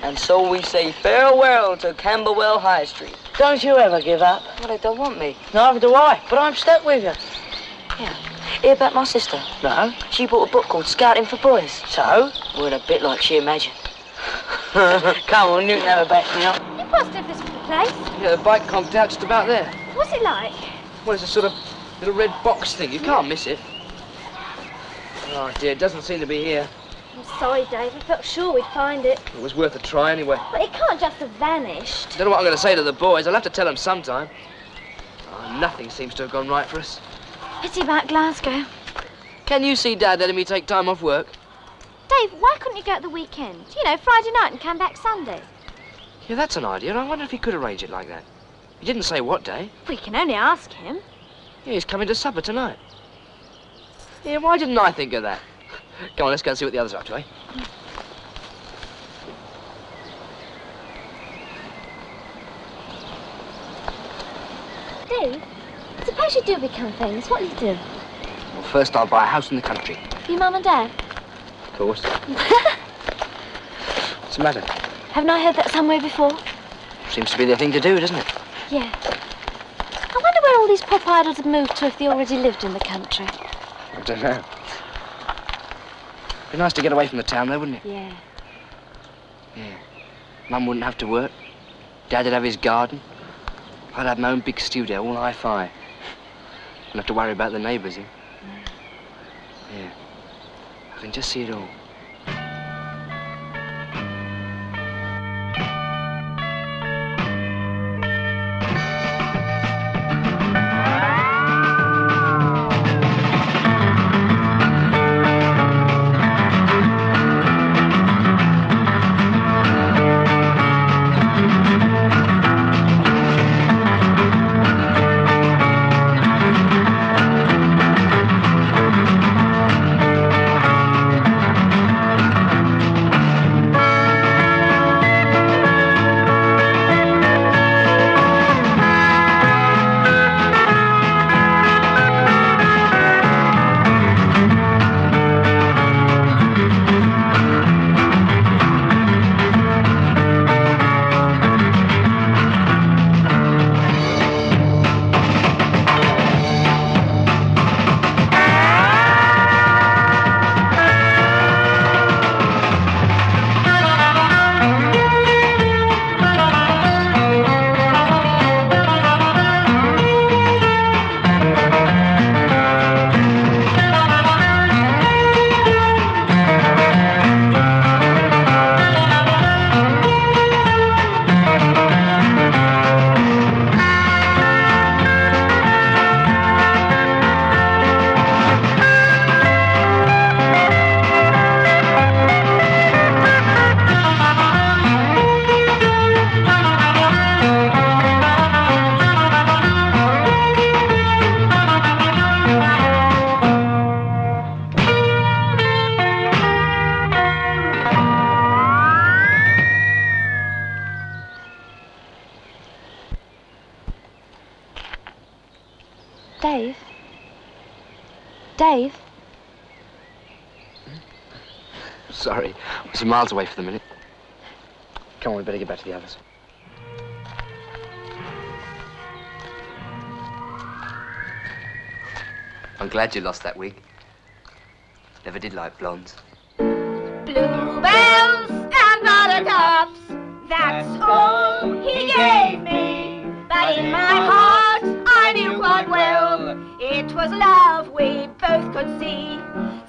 And so we say farewell to Camberwell High Street. Don't you ever give up? Well, they don't want me. Neither do I, but I'm stuck with you. Yeah. Hear about my sister? No. She bought a book called Scouting for Boys. So? We're in a bit like she imagined. Come on, you can have a back now. You positive this was the place? Yeah, the bike conked out just about there. What's it like? Well, it's a sort of little red box thing. You can't miss it. Oh, dear, it doesn't seem to be here. I'm sorry, Dave. I felt sure we'd find it. It was worth a try anyway. But it can't just have vanished. I don't know what I'm going to say to the boys. I'll have to tell them sometime. Oh, nothing seems to have gone right for us. Pity about Glasgow. Can you see Dad letting me take time off work? Dave, why couldn't you go at the weekend? You know, Friday night and come back Sunday. Yeah, that's an idea. I wonder if he could arrange it like that. He didn't say what day. We can only ask him. Yeah, he's coming to supper tonight. Yeah, why didn't I think of that? Come on, let's go and see what the others are up to, eh? Dave, suppose you do become famous, what'll you do? Well, first I'll buy a house in the country. For your mum and dad? Of course. What's the matter? Haven't I heard that somewhere before? Seems to be the thing to do, doesn't it? Yeah. I wonder where all these pop idols have moved to if they already lived in the country. I don't know. Be nice to get away from the town, though, wouldn't it? Yeah. Yeah. Mum wouldn't have to work. Dad'd have his garden. I'd have my own big studio, all hi-fi. Wouldn't have to worry about the neighbours, eh? Yeah. I can just see it all. Dave? Dave? Sorry, I was miles away for the minute. Come on, we better get back to the others. I'm glad you lost that wig. Never did like blondes. Bluebells and buttercups, that's all he gave me. But in my heart, I knew quite well it was love we both could see.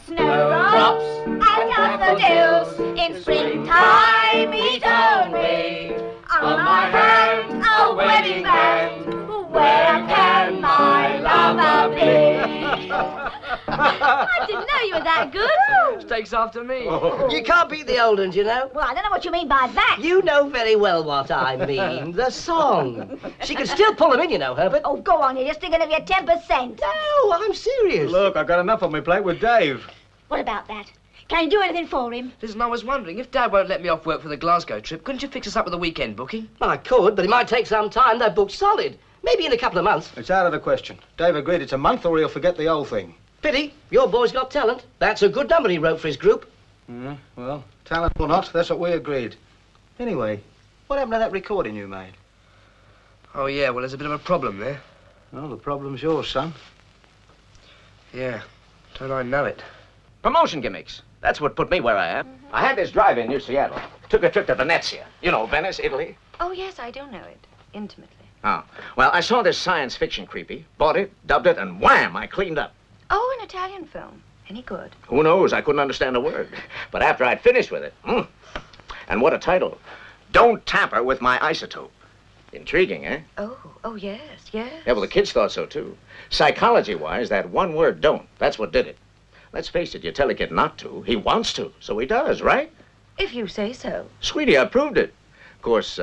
Snowdrops and daffodils in springtime meet only. On my hand, a wedding band. Where can my lover be? I didn't know you were that good. Stakes after me. You can't beat the old ones, you know. Well, I don't know what you mean by that. You know very well what I mean. The song. She can still pull them in, you know, Herbert. Oh, go on, you're just thinking of your 10%. No, I'm serious. Look, I've got enough on my plate with Dave. What about that? Can you do anything for him? Listen, I was wondering, if Dad won't let me off work for the Glasgow trip, couldn't you fix us up with a weekend booking? I could, but it might take some time. They're booked solid. Maybe in a couple of months. It's out of the question. Dave agreed it's a month or he'll forget the whole thing. Pity. Your boy's got talent. That's a good number he wrote for his group. Well, talent or not, that's what we agreed. Anyway, what happened to that recording you made? Oh, yeah, well, there's a bit of a problem there. Well, the problem's yours, son. Yeah, don't I know it? Promotion gimmicks. That's what put me where I am. I had this drive-in near Seattle. Took a trip to Venezia. You know, Venice, Italy. Oh, yes, I do know it. Intimately. Oh. Well, I saw this science fiction creepy, bought it, dubbed it, and wham, I cleaned up. Oh, an Italian film. Any good? Who knows? I couldn't understand a word. But after I'd finished with it, and what a title. Don't Tamper with My Isotope. Intriguing, eh? Oh, yes, yes. Yeah, well, the kids thought so, too. Psychology-wise, that one word, don't, that's what did it. Let's face it, you tell a kid not to. He wants to, so he does, right? If you say so. Sweetie, I proved it. Of course,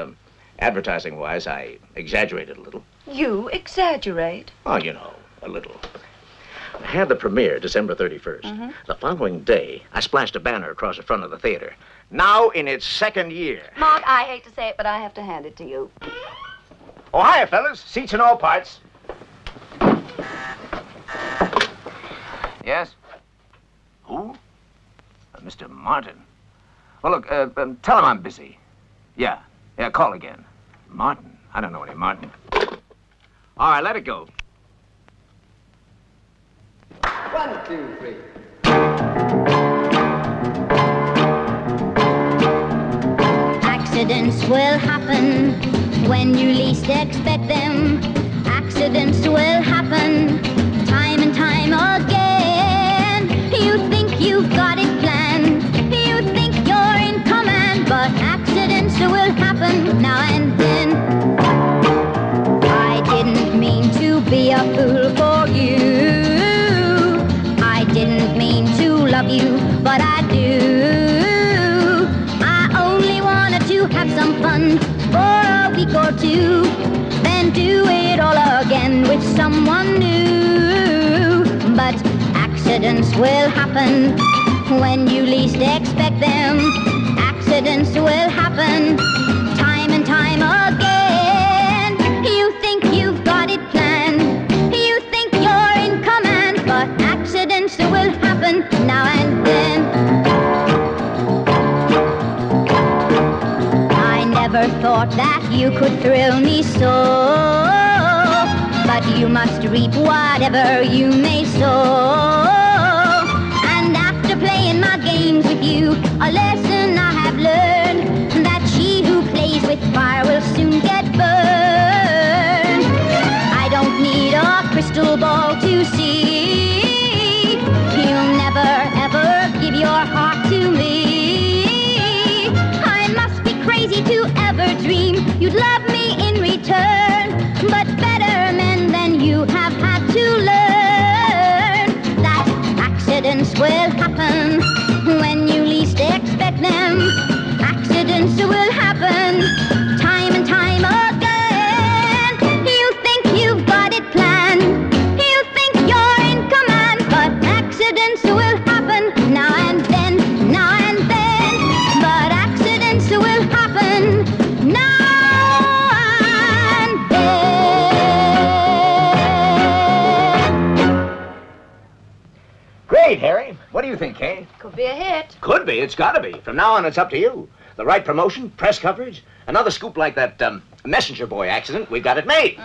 advertising-wise, I exaggerated a little. You exaggerate? Oh, you know, a little. I had the premiere December 31st. The following day, I splashed a banner across the front of the theater. Now in its second year. Mark, I hate to say it, but I have to hand it to you. Oh, hiya, fellas. Seats in all parts. Yes? Who? Mr. Martin. Well, look, tell him I'm busy. Yeah, call again. Martin? I don't know any Martin. All right, let it go. 1, 2, 3. Accidents will happen when you least expect them. Accidents will happen time and time again. You think you've got it planned, you think you're in command, but accidents will happen now and then. I didn't mean to be a fool for you. I didn't mean to love you, but I do. I only wanted to have some fun for a week or two, then do it all again with someone new. But accidents will happen when you least expect them. Accidents will happen time and time again. You think you've got it planned, you think you're in command, but accidents will happen now and then. I never thought that you could thrill me so, but you must reap whatever you may sow. And after playing my games with you, a lesson I have learned, that she who plays with fire will soon get burned. I don't need a crystal ball to see, you'll never ever give your heart to me. I must be crazy to ever dream you'd love me in return, but better men than you have had to learn that accidents will happen when you least expect them. Accidents will happen time and time again. You think you've got it planned, you think you're in command, but accidents will happen now and then, now and then. But accidents will happen now and then. Great, Harry. What do you think, Kay? Could be a hit. Could be. It's got to be. From now on, it's up to you. The right promotion, press coverage, another scoop like that messenger boy accident, we've got it made.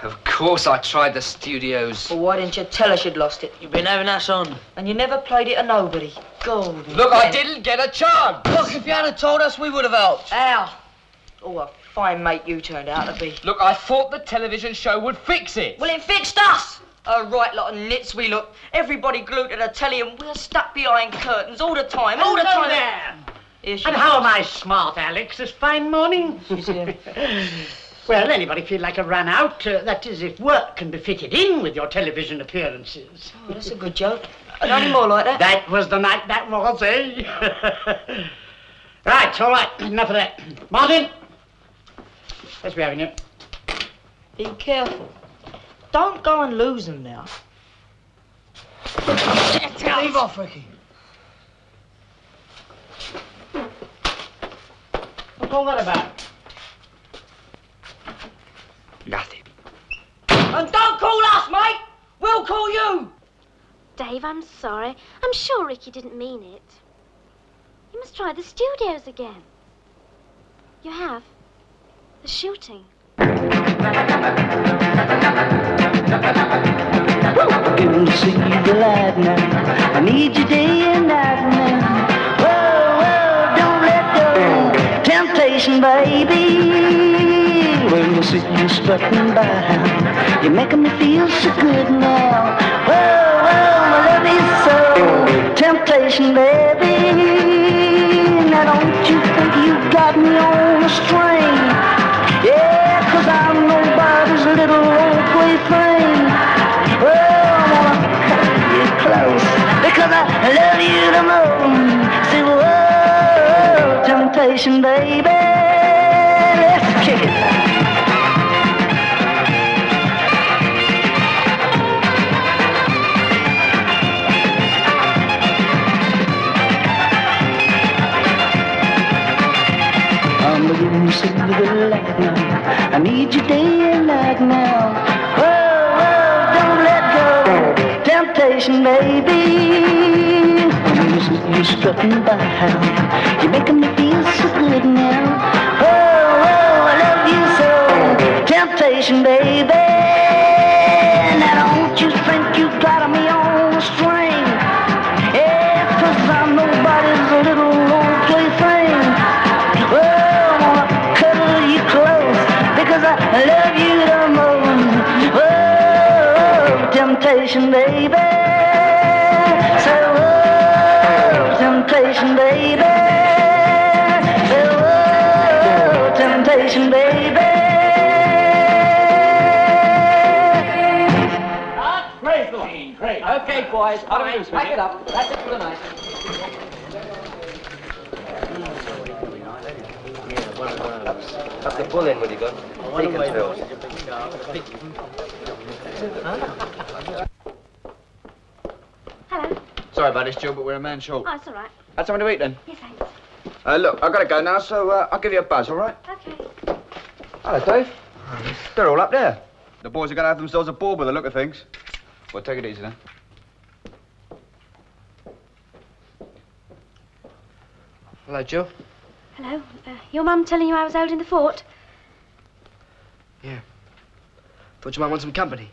Of course I tried the studios. Well, why didn't you tell us you'd lost it? You've been having us on. And you never played it to nobody. God. Look, I didn't get a chance. Look, if you hadn't told us, we would have helped. How? Oh, a fine mate you turned out to be. Look, I thought the television show would fix it. Well, it fixed us. A right lot of nits we look. Everybody glued to the telly and we're stuck behind curtains all the time. All the Hello time. there. Here she And is. how am I smart, Alex, this fine morning? She's here. Well, anybody feel like a run out? That is, if work can be fitted in with your television appearances. Oh, that's a good joke. And any more like that? That was the night that was, eh? Right, all right, enough of that. Martin, let's be having you. Be careful. Don't go and lose them now. Leave off, Ricky. What's all that about? Nothing. And don't call us, mate! We'll call you! Dave, I'm sorry. I'm sure Ricky didn't mean it. You must try the studios again. You have? The shooting. Going to see the light now. I need you day and night now. Whoa, whoa, don't let go. Temptation, baby. When you see you strutting by, you're making me feel so good now. Whoa, whoa, I love you so. Temptation, baby. Now don't you think you got me on a string? Yeah, 'cause I'm nobody's little old plaything. Well, I wanna hold you close because I love you the most. Say, whoa, temptation, baby. Let's kick it. I'm beginning to see the light now. I need you day and night now. Whoa, whoa, don't let go. Temptation, baby. You're strutting by. You're making me feel so good now. Whoa, whoa, I love you so. Temptation, baby. Now don't you think you got me on a string? Yeah, 'cause I'm nobody's little old plaything. Well, temptation, baby. Say, oh, temptation, baby. Say, oh, temptation, baby. Great. Okay, boys. All right, pack it up. That's it for the night. Up the bull end when you got. Hello. Sorry about this, Jill, but we're a man short. Oh, it's all right. Had something to eat then? Yes, thanks. Look, I've got to go now, so I'll give you a buzz, all right? Okay. Hello, Dave. They're all up there. The boys are going to have themselves a ball by the look of things. Well, take it easy then. Hello, Joe. Hello. Your mum telling you I was holding the fort? Yeah. Thought you might want some company.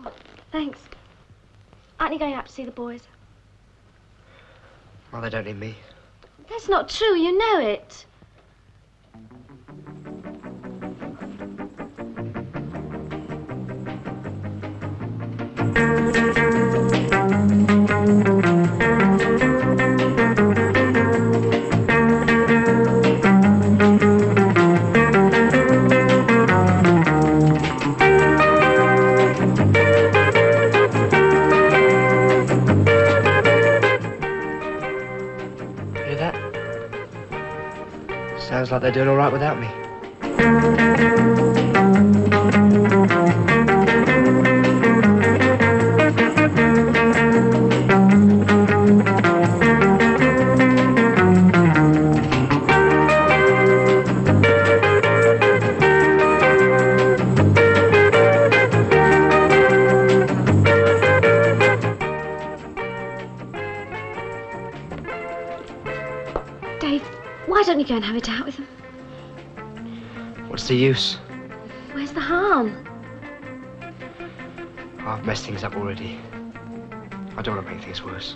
Oh, thanks. Aren't you going up to see the boys? Well, they don't need me. That's not true. You know it. Sounds like they're doing all right without me. Dave, why don't you go and have it out with them? What's the use? Where's the harm? I've messed things up already. I don't want to make things worse.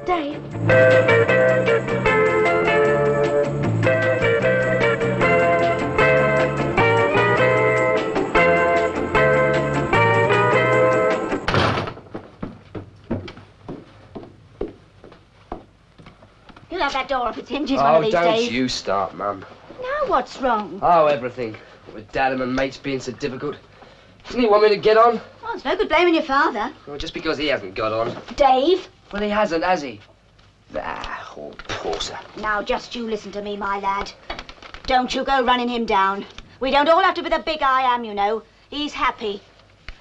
Dave? You'll have that door off its hinges one of these days. Oh, don't you start, Mum. Now what's wrong? Oh, everything. With Dad and my mates being so difficult. Doesn't he want me to get on? Well, it's no good blaming your father. Well, just because he hasn't got on. Dave? Well, he hasn't, has he? Ah, old porter. Now, just you listen to me, my lad. Don't you go running him down. We don't all have to be the big I am, you know. He's happy.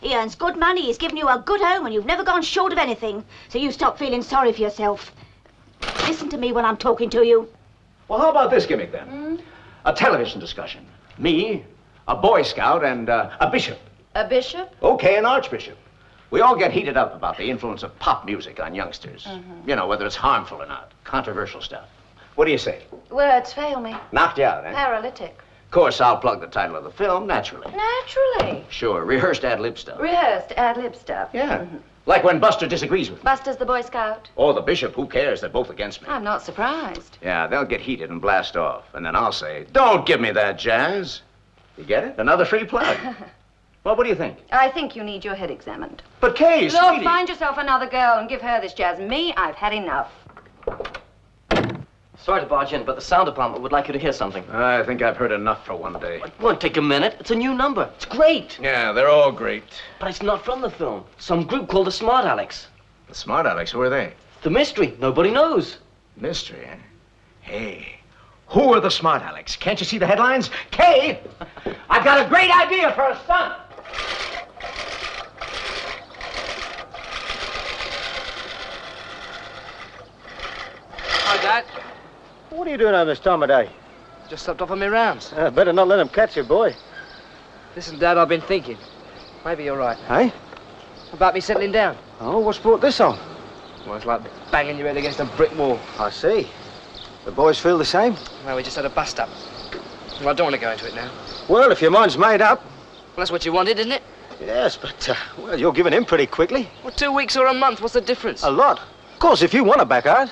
He earns good money, he's given you a good home, and you've never gone short of anything. So you stop feeling sorry for yourself. Listen to me when I'm talking to you. Well, how about this gimmick, then? A television discussion. Me, a Boy Scout, and a bishop. A bishop? Okay, an archbishop. We all get heated up about the influence of pop music on youngsters. You know, whether it's harmful or not. Controversial stuff. What do you say? Words fail me. Knocked you out, eh? Paralytic. Of course, I'll plug the title of the film, naturally. Naturally. Sure, rehearsed ad-lib stuff. Rehearsed ad-lib stuff. Yeah. Like when Buster disagrees with me. Buster's the Boy Scout. Or the bishop, who cares? They're both against me. I'm not surprised. Yeah, they'll get heated and blast off. And then I'll say, don't give me that jazz. You get it? Another free plug. Well, what do you think? I think you need your head examined. But Kay, Look, sweetie. find yourself another girl and give her this jazz. Me, I've had enough. Sorry to barge in, but the sound department would like you to hear something. I think I've heard enough for one day. It won't take a minute. It's a new number. It's great. Yeah, they're all great. But it's not from the film. Some group called the Smart Alex. The Smart Alex, who are they? The mystery. Nobody knows. Mystery, eh? Hey, who are the Smart Alex? Can't you see the headlines? Kay, I've got a great idea for a stunt. Hi, Dad. What are you doing on this time of day? Just stopped off on my rounds. Better not let them catch you, boy. Listen, Dad, I've been thinking. Maybe you're right. Hey? About me settling down. Oh, what's brought this on? Well, it's like banging your head against a brick wall. I see. The boys feel the same? Well, we just had a bust-up. Well, I don't want to go into it now. Well, if your mind's made up. Well, that's what you wanted, isn't it? Yes, but, well, you're giving in pretty quickly. Well, 2 weeks or a month, what's the difference? A lot. Of course, if you want to back out.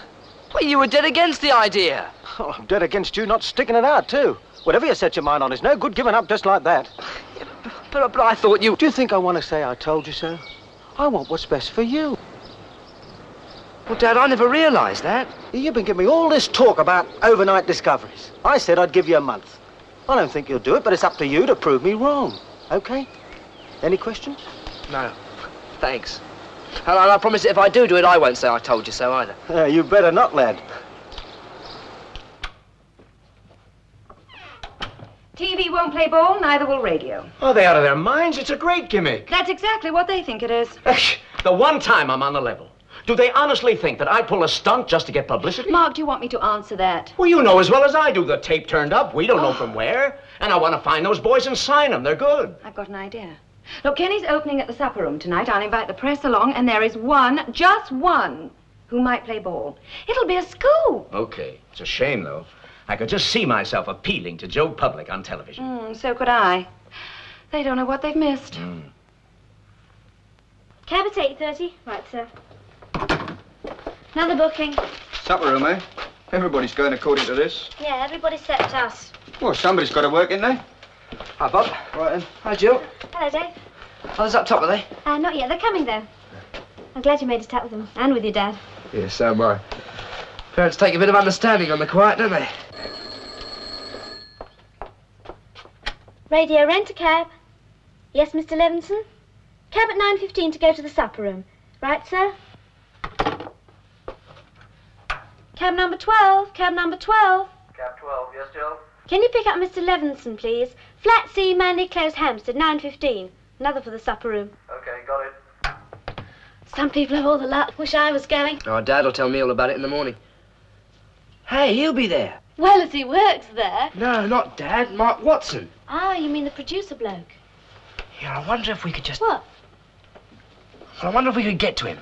Well, you were dead against the idea. Oh, I'm dead against you not sticking it out, too. Whatever you set your mind on is no good giving up just like that. But I thought you... Do you think I want to say I told you so? I want what's best for you. Well, Dad, I never realised that. You've been giving me all this talk about overnight discoveries. I said I'd give you a month. I don't think you'll do it, but it's up to you to prove me wrong. OK? Any questions? No. Thanks. And I promise that if I do it, I won't say I told you so either. You better not, lad. TV won't play ball, neither will radio. Oh, they out of their minds? It's a great gimmick. That's exactly what they think it is. The one time I'm on the level. Do they honestly think that I pull a stunt just to get publicity? Mark, do you want me to answer that? Well, you know as well as I do. The tape turned up. We don't know from where. And I want to find those boys and sign them. They're good. I've got an idea. Look, Kenny's opening at the supper room tonight. I'll invite the press along, and there is one, just one, who might play ball. It'll be a scoop. Okay. It's a shame, though. I could just see myself appealing to Joe Public on television. So could I. They don't know what they've missed. Cab at 8:30. Right, sir. Another booking. Supper room, eh? Everybody's going according to this. Yeah, everybody except us. Well, somebody's got to work, ain't they? Hi, Bob. Right then. Hi, Jill. Hello, Dave. Others up top, are they? Not yet. They're coming, though. I'm glad you made it out with them. And with your dad. Yeah, so am I. Parents take a bit of understanding on the quiet, don't they? Radio, rent a cab. Yes, Mr. Levinson? Cab at 9:15 to go to the supper room. Right, sir? Cab number 12. Cab number 12. Cab 12, yes, Jill? Can you pick up Mr. Levinson, please? Flat C, Manley Close, Hampstead, 9:15. Another for the supper room. Okay, got it. Some people have all the luck. Wish I was going. Oh, Dad will tell me all about it in the morning. Hey, he'll be there. Well, as he works there. No, not Dad. Mark Watson. Ah, you mean the producer bloke? Yeah, I wonder if we could just... What? I wonder if we could get to him.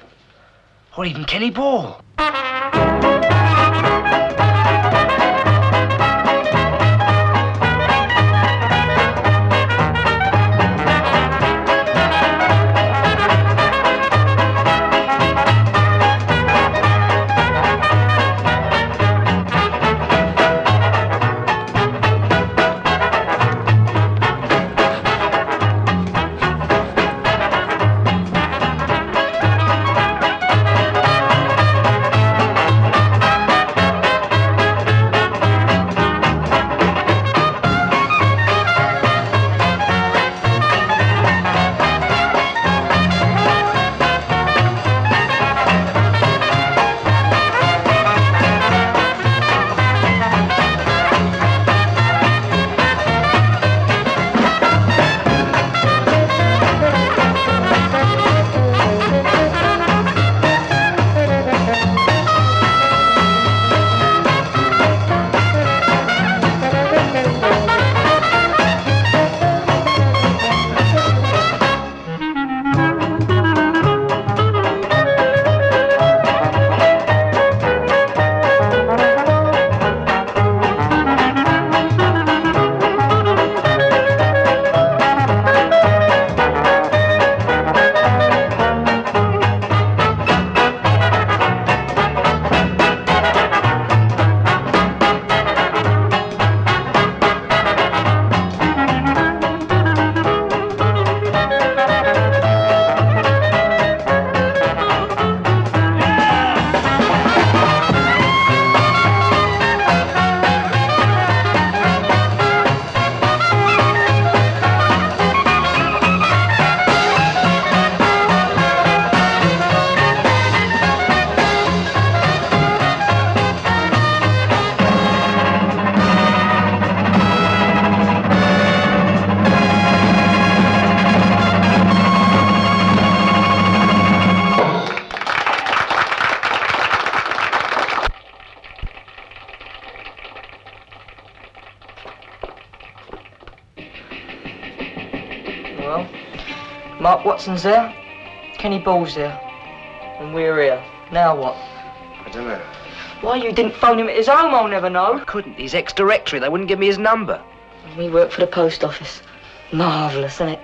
Or even Kenny Ball. Well, Mark Watson's there, Kenny Ball's there, and we're here. Now what? I don't know. Why you didn't phone him at his home, I'll never know. I couldn't. He's ex-directory. They wouldn't give me his number. We work for the post office. Marvellous, isn't it?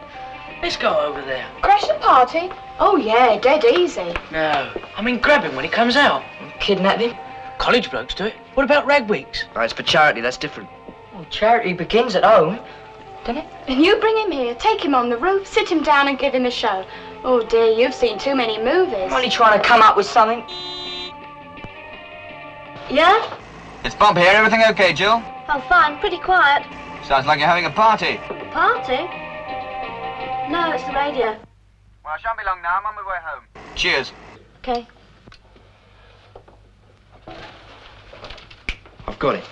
Let's go over there. Crash the party? Oh, yeah, dead easy. No. I mean, grab him when he comes out. Kidnap him? College blokes do it. What about rag weeks? Oh, it's for charity, that's different. Well, charity begins at home, doesn't it? And you bring him here, take him on the roof, sit him down and give him a show. Oh dear, you've seen too many movies. I'm only trying to come up with something. Yeah? It's Bob here. Everything okay, Jill? Oh, fine, pretty quiet. Sounds like you're having a party. Party? No, it's the radio. Well, I shan't be long now. I'm on my way home. Cheers. Okay. I've got it.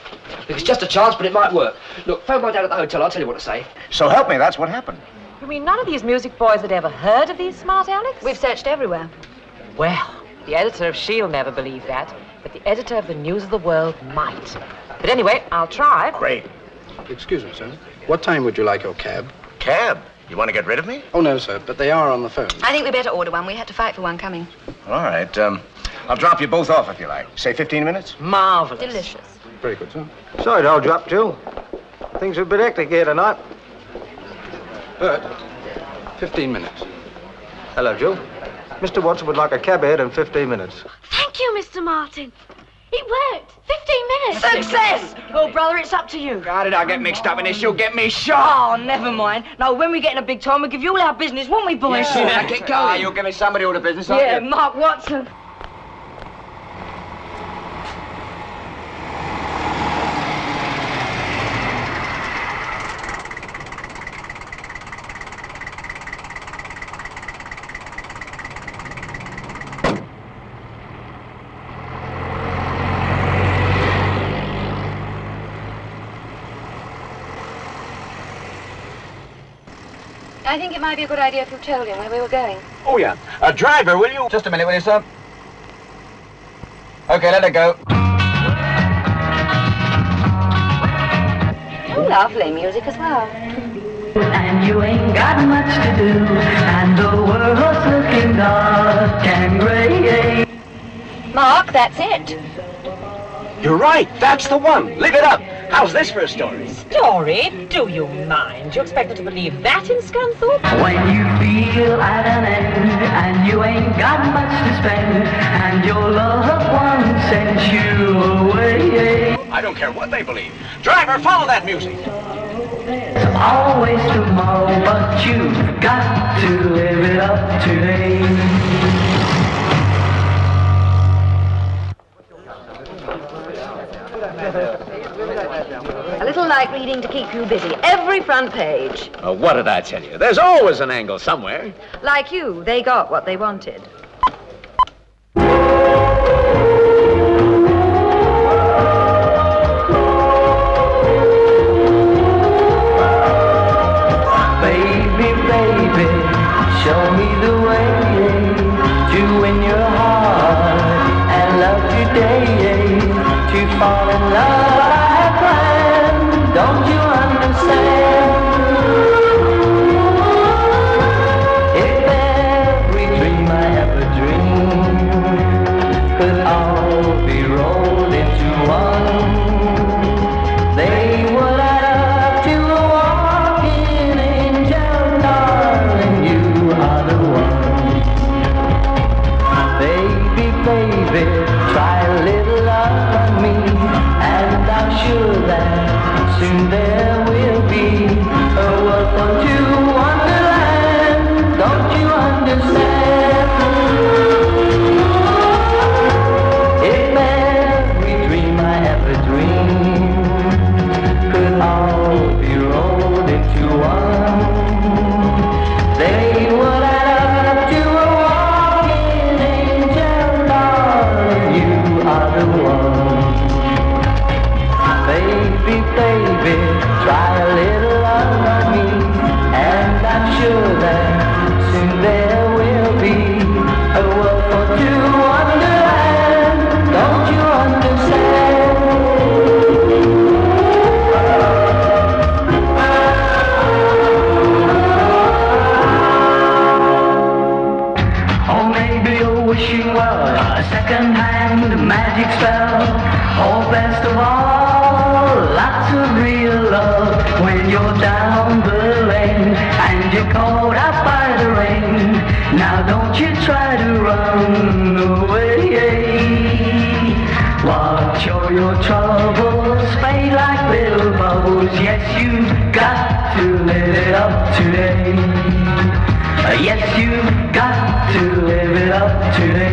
Look, it's just a chance, but it might work. Look, phone my dad at the hotel, I'll tell you what to say. So help me, that's what happened. You mean none of these music boys had ever heard of these smart Alex? We've searched everywhere. Well, the editor of S.H.I.E.L.D. never believed that, but the editor of the News of the World might. But anyway, I'll try. Great. Excuse me, sir. What time would you like your cab? Cab? You want to get rid of me? Oh, no, sir, but they are on the phone. I think we better order one. We had to fight for one coming. All right, I'll drop you both off if you like. Say 15 minutes? Marvellous. Delicious. Very good, sir. Sorry to hold you up, Jill. Things are a bit hectic here tonight. Bert, 15 minutes. Hello, Jill. Mr. Watson would like a cab ahead in 15 minutes. Thank you, Mr. Martin. It worked. 15 minutes. Success! Well, brother, it's up to you. How did I get mixed up in this? You'll get me shot. Oh, never mind. No, when we get in a big time, we'll give you all our business, won't we, boys? Yeah, get going. You'll give me somebody all the business, Yeah, aren't you? Mark Watson. I think it might be a good idea if you told him where we were going. Oh, yeah. Driver, will you? Just a minute, will you, sir? Okay, let it go. Oh, lovely music as well. And you ain't got much to do, and the world's looking dark and grey. Mark, that's it. You're right. That's the one. Live it up. How's this for a story? Story? Do you mind? You expect me to believe that in Scunthorpe? When you feel at an end, and you ain't got much to spend, and your loved one sends you away. I don't care what they believe. Driver, follow that music. There's always tomorrow, but you've got to live it up today. A little light reading to keep you busy. Every front page. What did I tell you? There's always an angle somewhere. Like you, they got what they wanted. Baby, baby, show me the way to win your heart and love today, to fall in love. Don't you understand? If every dream I ever dreamed could all be rolled into one, they would add up to a walking angel, darling, you are the one. Baby, baby, try a little love on me, and I'm sure that soon there will be a world for two wonderland. Don't you understand? If every dream I ever dreamed could all be rolled into one, they would add up to a walking angel, darling, you are the one. Baby, baby, try a little love on me, and I'm sure that soon there will be a world for two wonderland. Don't you understand? Oh, maybe you're wishing well, a second-hand magic spell, or best of all, lots of real love when you're down the lane and you're caught out by the rain. Now don't you try to run away. What your troubles fade like little bubbles. Yes, you've got to live it up today. Yes, you've got to live it up today.